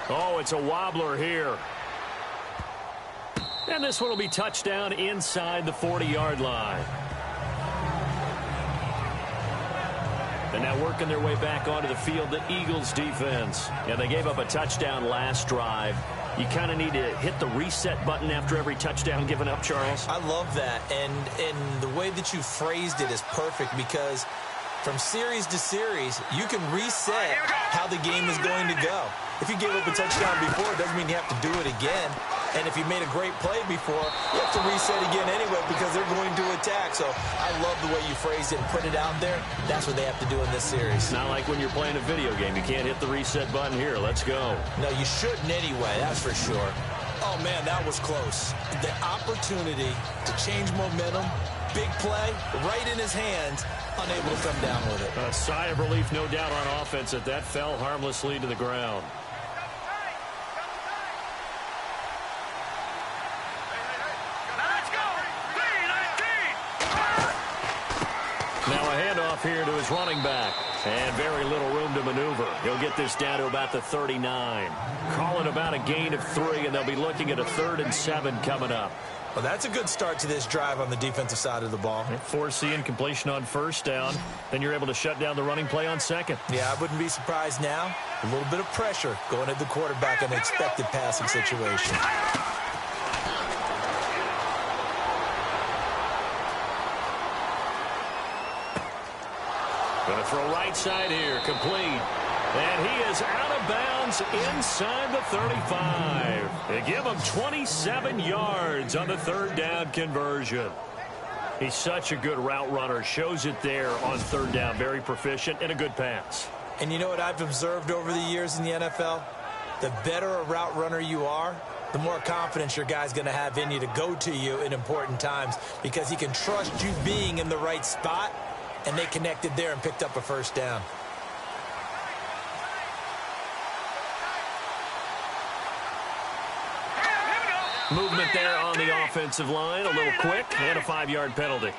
Oh, it's a wobbler here. And this one will be touchdown inside the 40-yard line. And now working their way back onto the field, the Eagles defense. Yeah, they gave up a touchdown last drive. You kind of need to hit the reset button after every touchdown given up, Charles. I love that. And the way that you phrased it is perfect because from series to series, you can reset how the game is going to go. If you gave up a touchdown before, it doesn't mean you have to do it again. And if you made a great play before, you have to reset again anyway because they're going to attack. So I love the way you phrased it and put it out there. That's what they have to do in this series. Not like when you're playing a video game. You can't hit the reset button here. Let's go. No, you shouldn't anyway, that's for sure. Oh, man, that was close. The opportunity to change momentum, big play, right in his hands, unable to come down with it. A sigh of relief, no doubt, on offense that fell harmlessly to the ground. Now a handoff here to his running back. And very little room to maneuver. He'll get this down to about the 39. Calling about a gain of 3, and they'll be looking at a 3rd and 7 coming up. Well, that's a good start to this drive on the defensive side of the ball. Force the incompletion on 1st down. Then you're able to shut down the running play on 2nd. Yeah, I wouldn't be surprised now. A little bit of pressure going at the quarterback in an expected passing situation. Going to throw right side here, complete. And he is out of bounds inside the 35. They give him 27 yards on the 3rd down conversion. He's such a good route runner. Shows it there on 3rd down. Very proficient and a good pass. And you know what I've observed over the years in the NFL? The better a route runner you are, the more confidence your guy's going to have in you to go to you in important times because he can trust you being in the right spot, and they connected there and picked up a 1st down. Movement there on the offensive line. A little quick and a 5-yard penalty.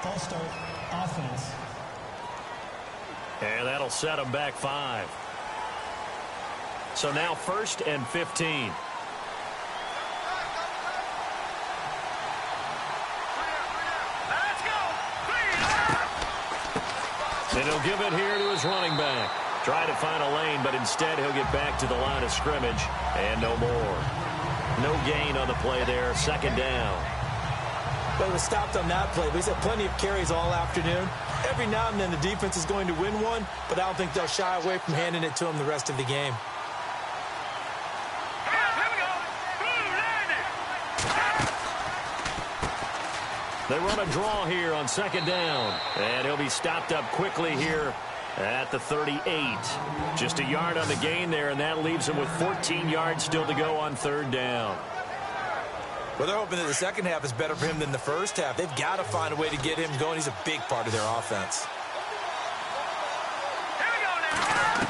False start, offense. And that'll set them back 5. So now 1st and 15. And he'll give it here to his running back. Try to find a lane, but instead he'll get back to the line of scrimmage. And no more. No gain on the play there. 2nd down. But it was stopped on that play. But he's had plenty of carries all afternoon. Every now and then the defense is going to win one, but I don't think they'll shy away from handing it to him the rest of the game. They run a draw here on 2nd down. And he'll be stopped up quickly here at the 38. Just a yard on the gain there, and that leaves him with 14 yards still to go on 3rd down. Well, they're hoping that the second half is better for him than the first half. They've got to find a way to get him going. He's a big part of their offense. Here we go now.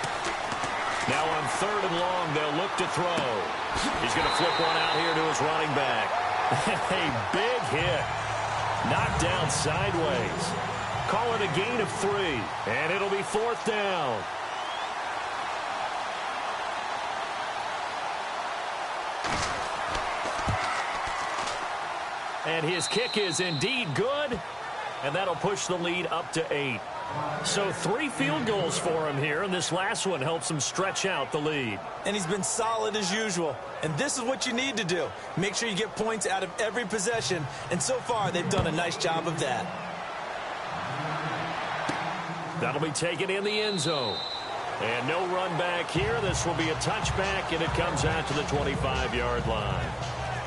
Now on 3rd and long, they'll look to throw. He's going to flip one out here to his running back. A big hit. Knocked down sideways. Call it a gain of 3, and it'll be 4th down. And his kick is indeed good, and that'll push the lead up to 8. So 3 field goals for him here, and this last one helps him stretch out the lead. And he's been solid as usual. And this is what you need to do. Make sure you get points out of every possession. And so far, they've done a nice job of that. That'll be taken in the end zone. And no run back here. This will be a touchback, and it comes out to the 25-yard line.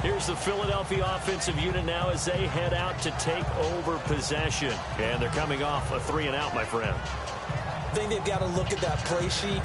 Here's the Philadelphia offensive unit now as they head out to take over possession. And they're coming off a 3-and-out, my friend. I think they've got to look at that play sheet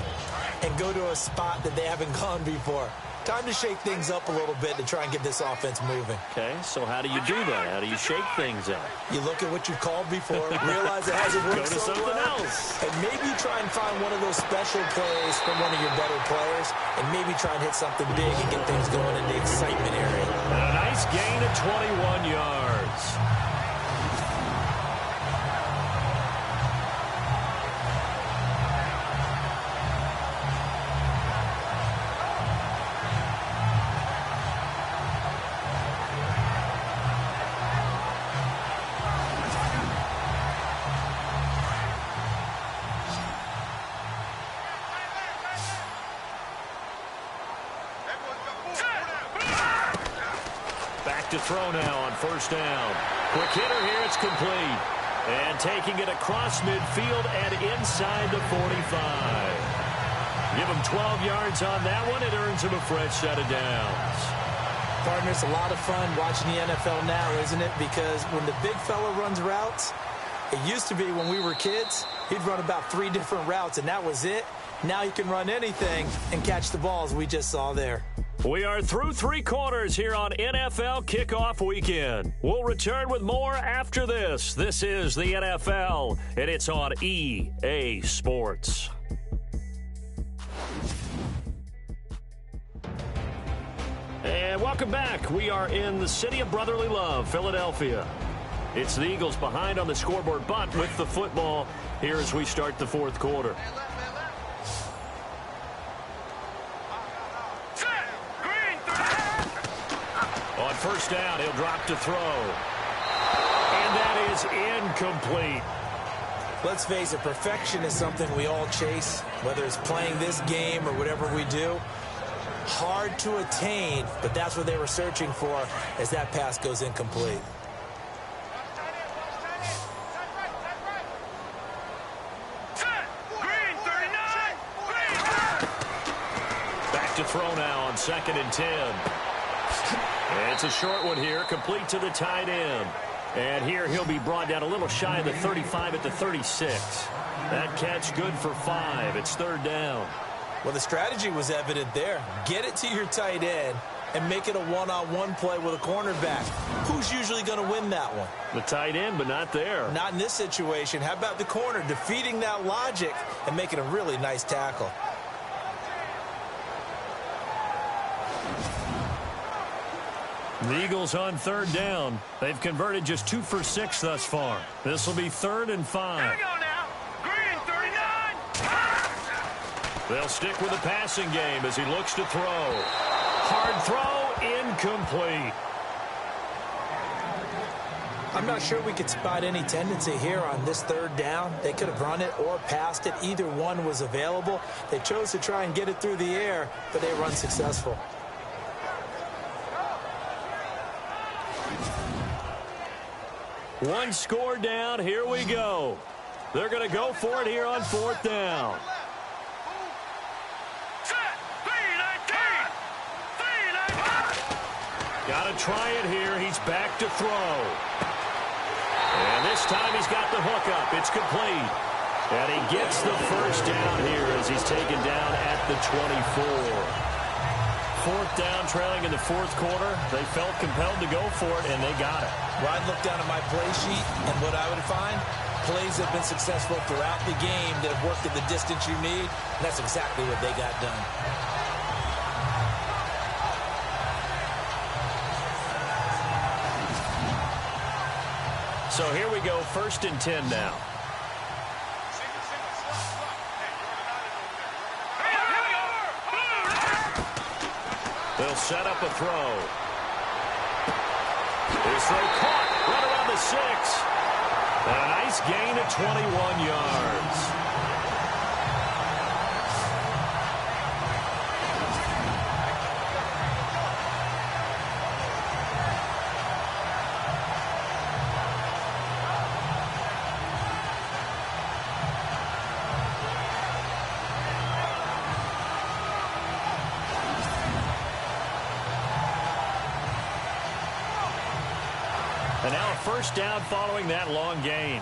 and go to a spot that they haven't gone before. Time to shake things up a little bit to try and get this offense moving. Okay, so how do you do that? How do you shake things up? You look at what you called before, realize it hasn't worked Go to so something well, else. and maybe try and find one of those special plays from one of your better players, and maybe try and hit something big and get things going in the excitement area. And a nice gain of 21 yards. To throw now on 1st down. Quick hitter here, it's complete. And taking it across midfield and inside the 45. Give him 12 yards on that one. It earns him a fresh set of downs. Partner, it's a lot of fun watching the NFL now, isn't it? Because when the big fella runs routes, it used to be when we were kids, he'd run about 3 different routes, and that was it. Now he can run anything and catch the balls we just saw there. We are through 3 quarters here on NFL Kickoff Weekend. We'll return with more after this. This is the NFL, and it's on EA Sports. And welcome back. We are in the city of brotherly love, Philadelphia. It's the Eagles behind on the scoreboard, but with the football here as we start the 4th quarter. On 1st down, he'll drop to throw. And that is incomplete. Let's face it, perfection is something we all chase, whether it's playing this game or whatever we do. Hard to attain, but that's what they were searching for as that pass goes incomplete. Back to throw now on 2nd and 10. And it's a short one here, complete to the tight end. And here he'll be brought down a little shy of the 35 at the 36. That catch good for 5. It's 3rd down. Well, the strategy was evident there. Get it to your tight end and make it a one-on-one play with a cornerback. Who's usually going to win that one? The tight end, but not there. Not in this situation. How about the corner defeating that logic and making a really nice tackle? The Eagles on 3rd down. They've converted just 2 for 6 thus far. This will be 3rd and 5. Here we go now. Green 39. They'll stick with the passing game as he looks to throw. Hard throw, incomplete. I'm not sure we could spot any tendency here on this 3rd down. They could have run it or passed it. Either one was available. They chose to try and get it through the air, but they were unsuccessful. One score down. Here we go. They're going to go for it here on 4th down. Got to try it here. He's back to throw. And this time he's got the hook up. It's complete. And he gets the 1st down here as he's taken down at the 24. 4th down, trailing in the 4th quarter. They felt compelled to go for it, and they got it. Well, I'd look down at my play sheet, and what I would find, plays have been successful throughout the game that have worked at the distance you need, and that's exactly what they got done. So here we go, 1st and 10 now. They'll set up a throw. His throw caught right around the 6. And a nice gain of 21 yards. And now a 1st down following that long gain.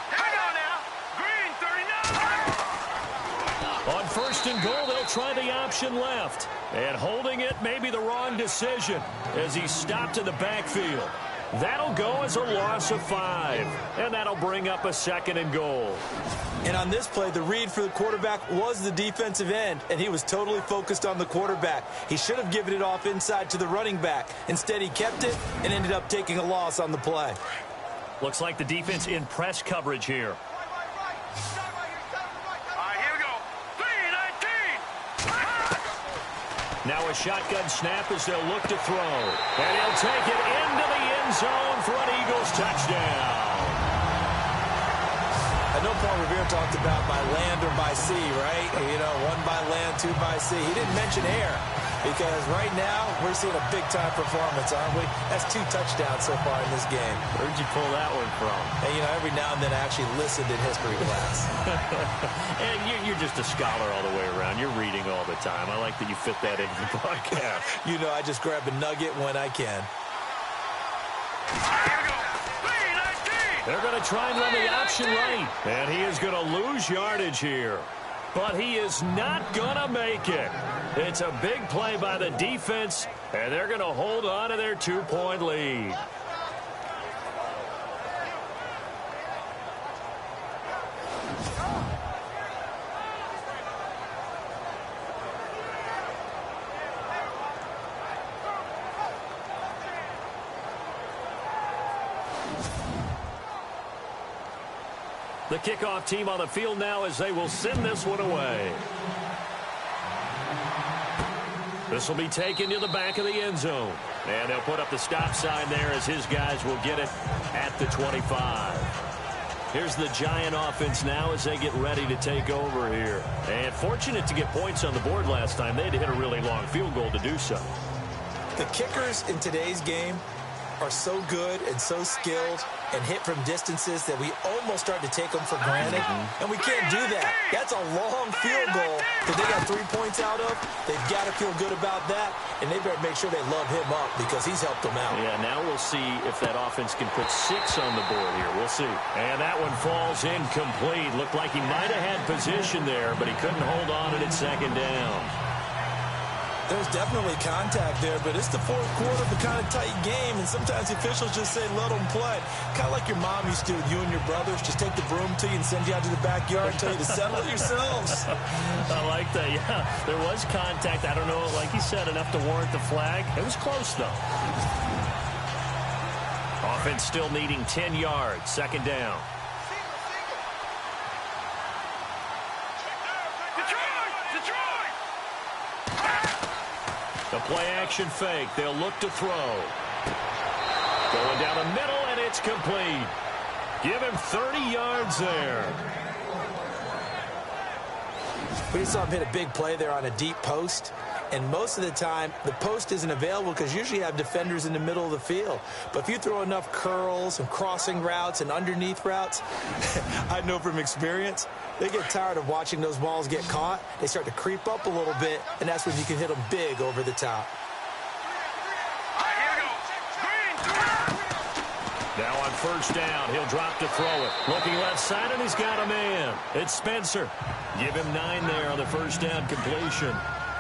Hang on now. Green, 39. On 1st and goal, they'll try the option left. And holding it may be the wrong decision as he stopped in the backfield. That'll go as a loss of 5. And that'll bring up a 2nd and goal. And on this play, the read for the quarterback was the defensive end, and he was totally focused on the quarterback. He should have given it off inside to the running back. Instead, he kept it and ended up taking a loss on the play. Looks like the defense in press coverage here. All right, here we go. 3-19. Now a shotgun snap as they'll look to throw. And he'll take it into the end zone for an Eagles touchdown. I know Paul Revere talked about by land or by sea, right? You know, 1 by land, 2 by sea. He didn't mention air because right now we're seeing a big-time performance, aren't we? That's 2 touchdowns so far in this game. Where'd you pull that one from? And, you know, every now and then I actually listened in history class. And you're just a scholar all the way around. You're reading all the time. I like that you fit that into the broadcast. You know, I just grab a nugget when I can. Here we go. 3-19. They're going to try and run the option right. And he is going to lose yardage here. But he is not going to make it. It's a big play by the defense, and they're going to hold on to their 2-point lead. The kickoff team on the field now as they will send this one away. This will be taken to the back of the end zone. And they'll put up the stop sign there as his guys will get it at the 25. Here's the Giant offense now as they get ready to take over here. And fortunate to get points on the board last time. They had to hit a really long field goal to do so. The kickers in today's game are so good and so skilled and hit from distances that we almost start to take them for granted, and we can't do that. That's a long field goal that they got 3 points out of. They've got to feel good about that, and they better make sure they love him up because he's helped them out. Yeah, now we'll see if that offense can put 6 on the board here. We'll see. And that one falls incomplete. Looked like he might have had position there, but he couldn't hold on at 2nd down. There's definitely contact there, but it's the 4th quarter of a kind of tight game, and sometimes the officials just say, let them play. Kind of like your mom used to with you and your brothers. Just take the broom to you and send you out to the backyard and tell you to settle it yourselves. I like that, yeah. There was contact. I don't know, like he said, enough to warrant the flag. It was close, though. Offense still needing 10 yards. 2nd down. The play-action fake. They'll look to throw. Going down the middle, and it's complete. Give him 30 yards there. We saw him hit a big play there on a deep post. And most of the time, the post isn't available because usually you have defenders in the middle of the field. But if you throw enough curls and crossing routes and underneath routes, I know from experience, they get tired of watching those balls get caught. They start to creep up a little bit, and that's when you can hit them big over the top. Now on first down. He'll drop to throw it. Looking left side, and he's got a man. It's Spencer. Give him 9 there on the first down completion.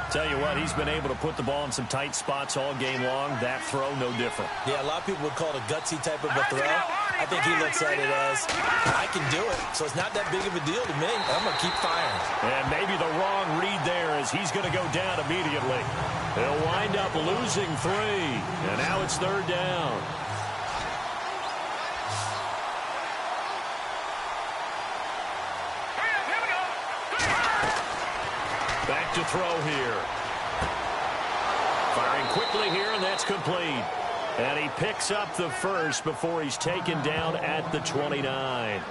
Tell you what, he's been able to put the ball in some tight spots all game long. That throw, no different. Yeah, a lot of people would call it a gutsy type of a throw. I think he looks at it as, I can do it, so it's not that big of a deal to me. I'm going to keep firing. And maybe the wrong read there as he's going to go down immediately. He'll wind up losing 3, and now it's third down. Back to throw here. Firing quickly here, and that's complete. And he picks up the first before he's taken down at the 29.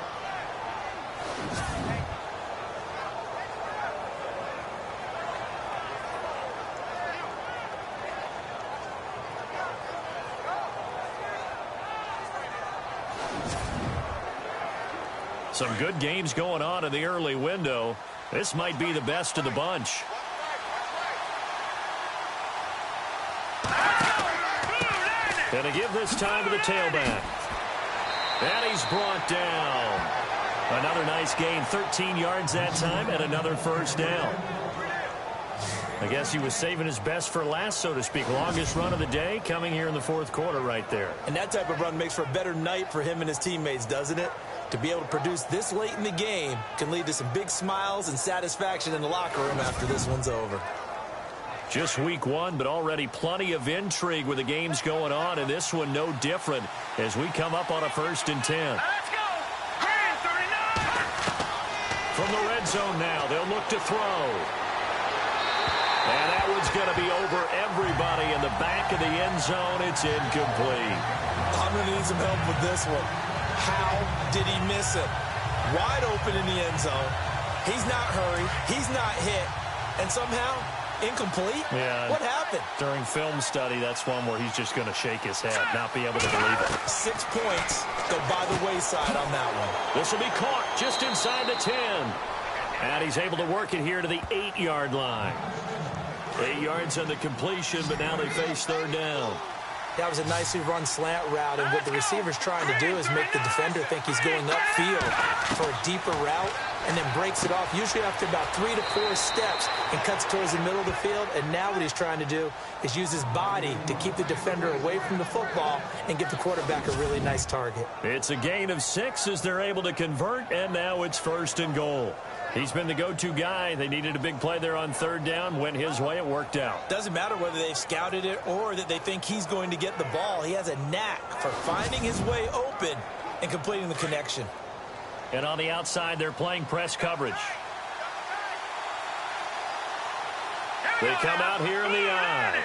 Some good games going on in the early window. This might be the best of the bunch. Gonna give this time to the tailback. And he's brought down. Another nice gain, 13 yards that time, and another first down. I guess he was saving his best for last, so to speak. Longest run of the day coming here in the fourth quarter right there. And that type of run makes for a better night for him and his teammates, doesn't it? To be able to produce this late in the game can lead to some big smiles and satisfaction in the locker room after this one's over. Just week 1, but already plenty of intrigue with the games going on, and this one no different as we come up on a 1st and 10. Let's go! Grand 39! From the red zone now, they'll look to throw. And that one's going to be over everybody in the back of the end zone. It's incomplete. I'm going to need some help with this one. How did he miss it? Wide open in the end zone. He's not hurried. He's not hit. And somehow, incomplete? Yeah. What happened? During film study, that's one where he's just going to shake his head, not be able to believe it. 6 points go by the wayside on that one. This will be caught just inside the 10. And he's able to work it here to the 8-yard line. 8 yards on the completion, but now they face third down. That was a nicely run slant route, and what the receiver's trying to do is make the defender think he's going upfield for a deeper route, and then breaks it off, usually after about 3 to 4 steps, and cuts towards the middle of the field. And now what he's trying to do is use his body to keep the defender away from the football and give the quarterback a really nice target. It's a gain of 6 as they're able to convert, and now it's 1st and goal. He's been the go-to guy. They needed a big play there on third down. Went his way. It worked out. Doesn't matter whether they've scouted it or that they think he's going to get the ball. He has a knack for finding his way open and completing the connection. And on the outside, they're playing press coverage. They come out here in the eye.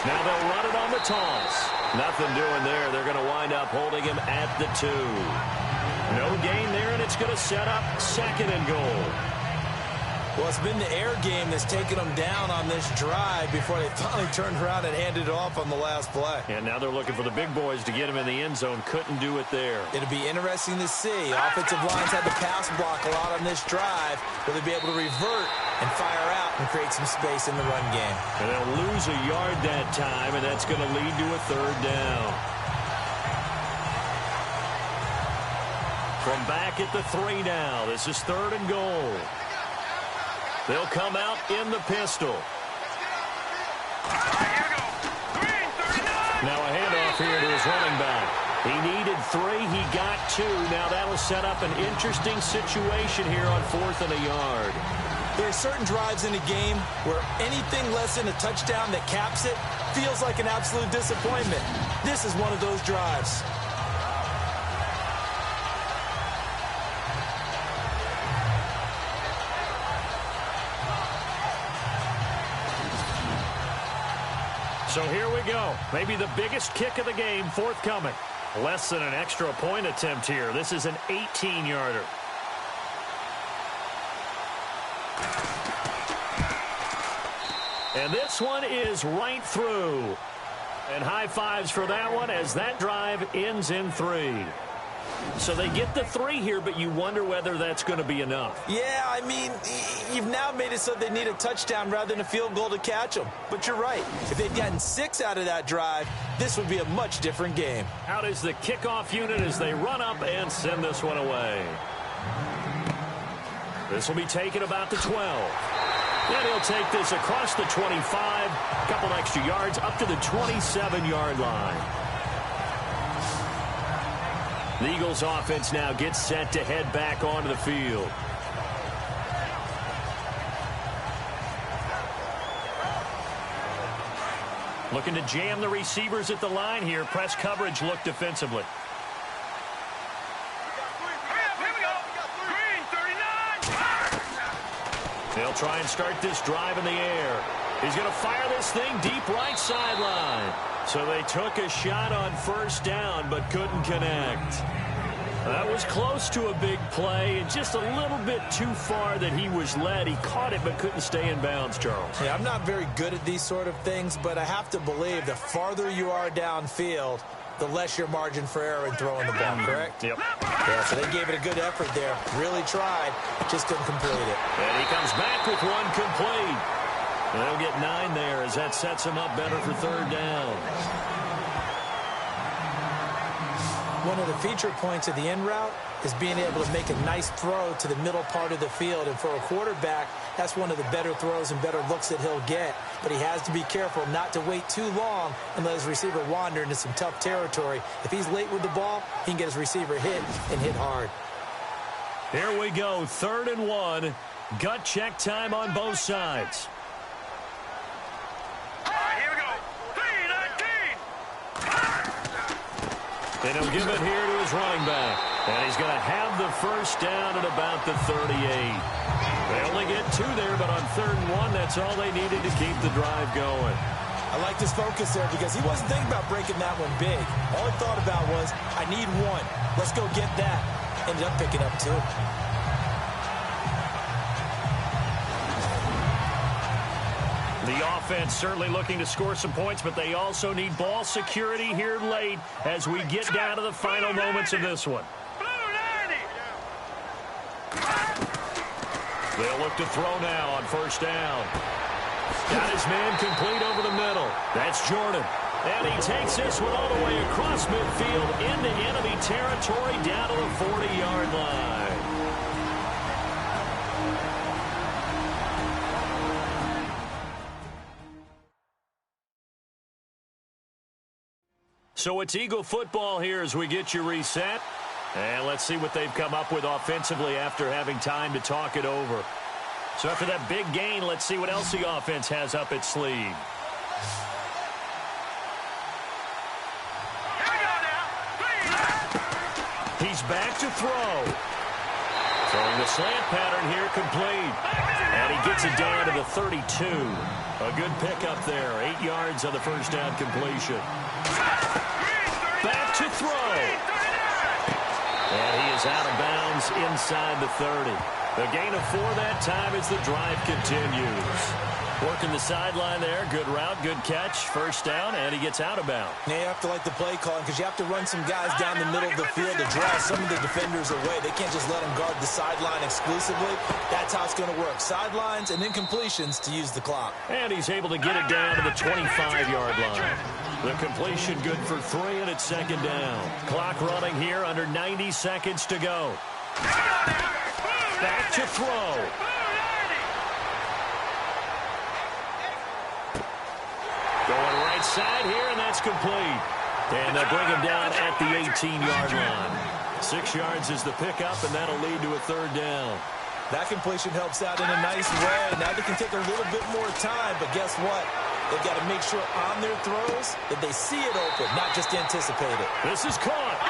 Now they'll run it on the toss. Nothing doing there. They're going to wind up holding him at the 2. No gain there, and it's going to set up 2nd and goal. Well, it's been the air game that's taken them down on this drive before they finally turned around and handed it off on the last play. And now they're looking for the big boys to get him in the end zone. Couldn't do it there. It'll be interesting to see. Offensive lines had to pass block a lot on this drive. Will they be able to revert and fire out and create some space in the run game? And they'll lose a yard that time, and that's going to lead to a third down. From back at the 3 now. This is 3rd and goal. They'll come out in the pistol. Now a handoff here to his running back. He needed 3. He got 2. Now that'll set up an interesting situation here on 4th and a yard. There are certain drives in a game where anything less than a touchdown that caps it feels like an absolute disappointment. This is one of those drives. So here we go. Maybe the biggest kick of the game forthcoming. Less than an extra point attempt here. This is an 18-yarder. And this one is right through. And high fives for that one as that drive ends in 3. So they get the 3 here, but you wonder whether that's going to be enough. Yeah, I mean, you've now made it so they need a touchdown rather than a field goal to catch them. But you're right. If they'd gotten 6 out of that drive, this would be a much different game. Out is the kickoff unit as they run up and send this one away. This will be taken about the 12. And he'll take this across the 25, a couple extra yards up to the 27-yard line. The Eagles offense now gets set to head back onto the field. Looking to jam the receivers at the line here. Press coverage look defensively. They'll try and start this drive in the air. He's going to fire this thing deep right sideline. So they took a shot on first down but couldn't connect. That was close to a big play and just a little bit too far that he was led. He caught it but couldn't stay in bounds, Charles. Yeah, I'm not very good at these sort of things, but I have to believe the farther you are downfield, the less your margin for error in throwing the ball, correct? Yep. Yeah, so they gave it a good effort there. Really tried, just couldn't complete it. And he comes back with one complete. They'll get 9 there as that sets him up better for third down. One of the feature points of the in route is being able to make a nice throw to the middle part of the field. And for a quarterback, that's one of the better throws and better looks that he'll get. But he has to be careful not to wait too long and let his receiver wander into some tough territory. If he's late with the ball, he can get his receiver hit and hit hard. Here we go, 3rd and 1. Gut check time on both sides. And he'll give it here to his running back. And he's going to have the first down at about the 38. They only get 2 there, but on 3rd and 1, that's all they needed to keep the drive going. I like his focus there because he wasn't thinking about breaking that one big. All he thought about was, I need 1. Let's go get that. Ended up picking up 2. The offense certainly looking to score some points, but they also need ball security here late as we get down to the final moments of this one. They'll look to throw now on first down. Got his man complete over the middle. That's Jordan. And he takes this one all the way across midfield into enemy territory down to the 40-yard line. So it's Eagle football here as we get you reset. And let's see what they've come up with offensively after having time to talk it over. So after that big gain, let's see what else the offense has up its sleeve. He's back to throw. Throwing the slant pattern here complete. And he gets it down to the 32. A good pickup there. 8 yards on the first down completion. Back to throw. And he is out of bounds inside the 30. A gain of 4 that time as the drive continues. Working the sideline there. Good route, good catch. First down, and he gets out of bounds. Now you have to like the play calling because you have to run some guys down the middle of the field to draw some of the defenders away. They can't just let them guard the sideline exclusively. That's how it's going to work. Sidelines and then completions to use the clock. And he's able to get it down to the 25-yard line. The completion good for 3, and it's second down. Clock running here under 90 seconds to go. Back to throw. Going right side here, and that's complete. And they'll bring him down at the 18-yard line. 6 yards is the pickup, and that'll lead to a third down. That completion helps out in a nice way. Now they can take a little bit more time, but guess what? They've got to make sure on their throws that they see it open, not just anticipate it. This is caught.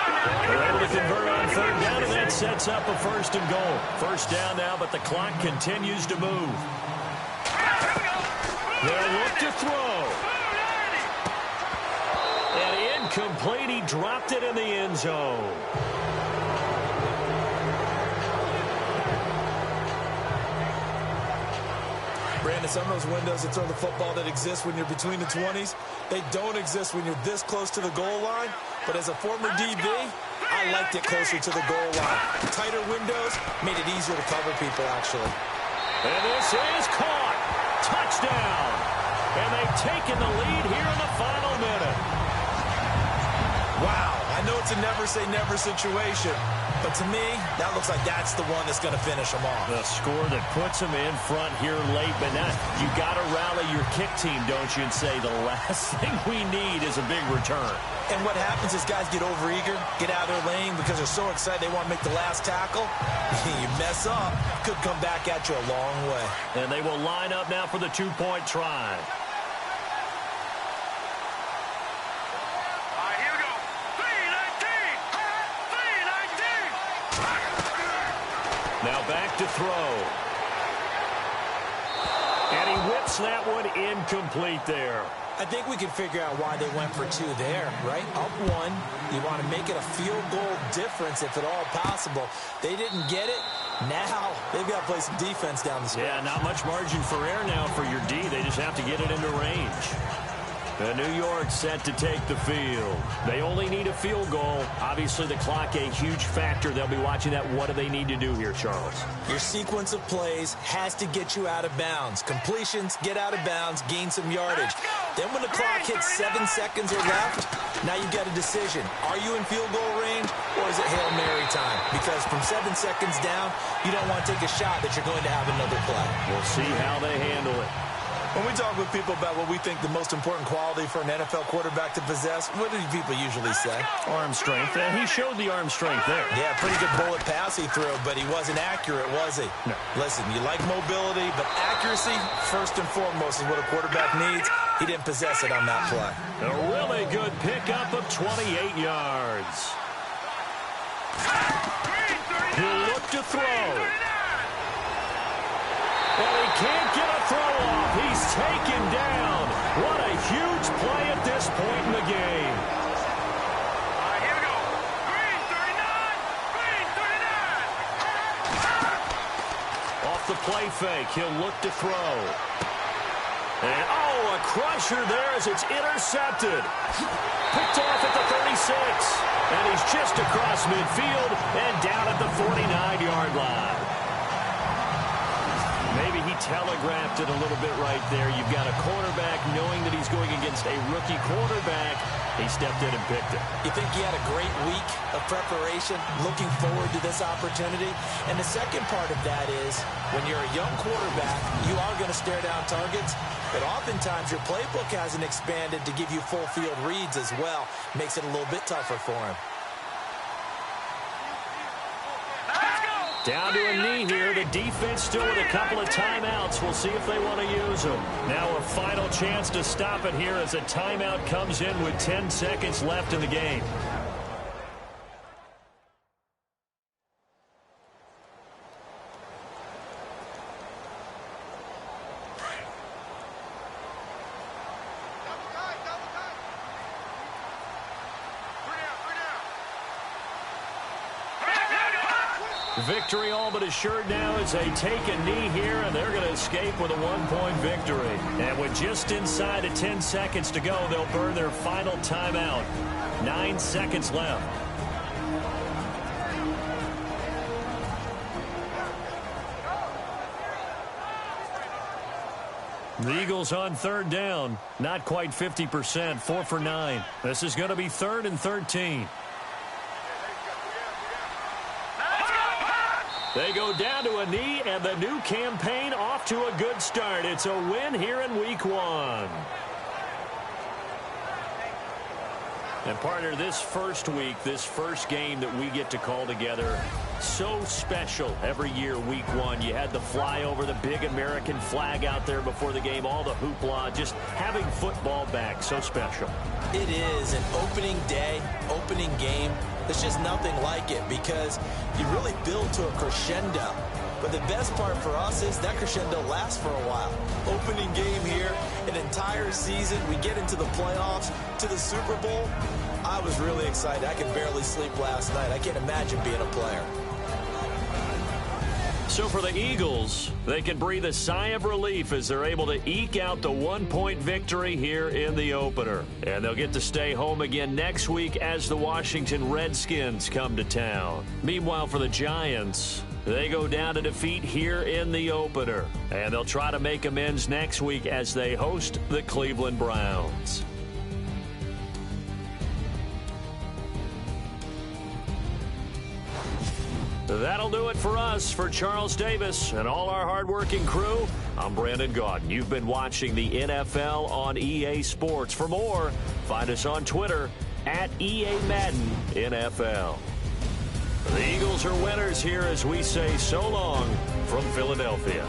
They're able to convert on third down, and that sets up a 1st and goal. First down now, but the clock continues to move. They'll look to throw. And incomplete. He dropped it in the end zone. Brandon, some of those windows to throw the football that exist when you're between the 20s, they don't exist when you're this close to the goal line. But as a former DB, I liked it closer to the goal line. Tighter windows made it easier to cover people, actually. And this is caught. Touchdown. And they've taken the lead here in the final minute. Wow, I know it's a never-say-never situation, but to me, that looks like that's the one that's going to finish them off. The score that puts them in front here late, but now you got to rally your kick team, don't you, and say the last thing we need is a big return. And what happens is guys get overeager, get out of their lane because they're so excited they want to make the last tackle. You mess up, could come back at you a long way. And they will line up now for the two-point try. Now back to throw. And he whips that one incomplete there. I think we can figure out why they went for two there, right? Up one, you want to make it a field goal difference if at all possible. They didn't get it. Now they've got to play some defense down the stretch. Yeah, not much margin for error now for your D. They just have to get it into range. New York set to take the field. They only need a field goal. Obviously, the clock a huge factor. They'll be watching that. What do they need to do here, Charles? Your sequence of plays has to get you out of bounds. Completions, get out of bounds, gain some yardage. Then when the clock hits 7 seconds or left, now you've got a decision. Are you in field goal range, or is it Hail Mary time? Because from 7 seconds down, you don't want to take a shot that you're going to have another play. We'll see how they handle it. When we talk with people about what we think the most important quality for an NFL quarterback to possess, what do people usually say? Arm strength. And he showed the arm strength there. Yeah, pretty good bullet pass he threw, but he wasn't accurate, was he? No. Listen, you like mobility, but accuracy, first and foremost, is what a quarterback needs. He didn't possess it on that play. A really good pickup of 28 yards. He'll look to throw. Well, he can't get a throw off. He's taken down. What a huge play at this point in the game. All right, here we go. Green 39. Green 39. Off the play fake, he'll look to throw. And, a crusher there as it's intercepted. Picked off at the 36. And he's just across midfield and down at the 49-yard line. Maybe he telegraphed it a little bit right there. You've got a quarterback knowing that he's going against a rookie quarterback. He stepped in and picked it. You think he had a great week of preparation, looking forward to this opportunity? And the second part of that is, when you're a young quarterback, you are going to stare down targets, but oftentimes your playbook hasn't expanded to give you full field reads as well. Makes it a little bit tougher for him. Down to a knee here. The defense still with a couple of timeouts. We'll see if they want to use them. Now a final chance to stop it here as a timeout comes in with 10 seconds left in the game. Victory all but assured now as they take a knee here, and they're going to escape with a one-point victory. And with just inside of 10 seconds to go, they'll burn their final timeout. 9 seconds left. The Eagles on third down. Not quite 50%, 4 for 9. This is going to be 3rd and 13. They go down to a knee, and the new campaign off to a good start. It's a win here in Week 1. And, partner, this first week, this first game that we get to call together, so special every year, Week 1. You had the flyover, the big American flag out there before the game, all the hoopla, just having football back, so special. It is an opening day, opening game. There's just nothing like it because you really build to a crescendo. But the best part for us is that crescendo lasts for a while. Opening game here, an entire season. We get into the playoffs, to the Super Bowl. I was really excited. I could barely sleep last night. I can't imagine being a player. So for the Eagles, they can breathe a sigh of relief as they're able to eke out the 1-point victory here in the opener. And they'll get to stay home again next week as the Washington Redskins come to town. Meanwhile, for the Giants, they go down to defeat here in the opener. And they'll try to make amends next week as they host the Cleveland Browns. That'll do it for us. For Charles Davis and all our hardworking crew, I'm Brandon Gaudin. You've been watching the NFL on EA Sports. For more, find us on Twitter at EA Madden NFL. The Eagles are winners here as we say so long from Philadelphia.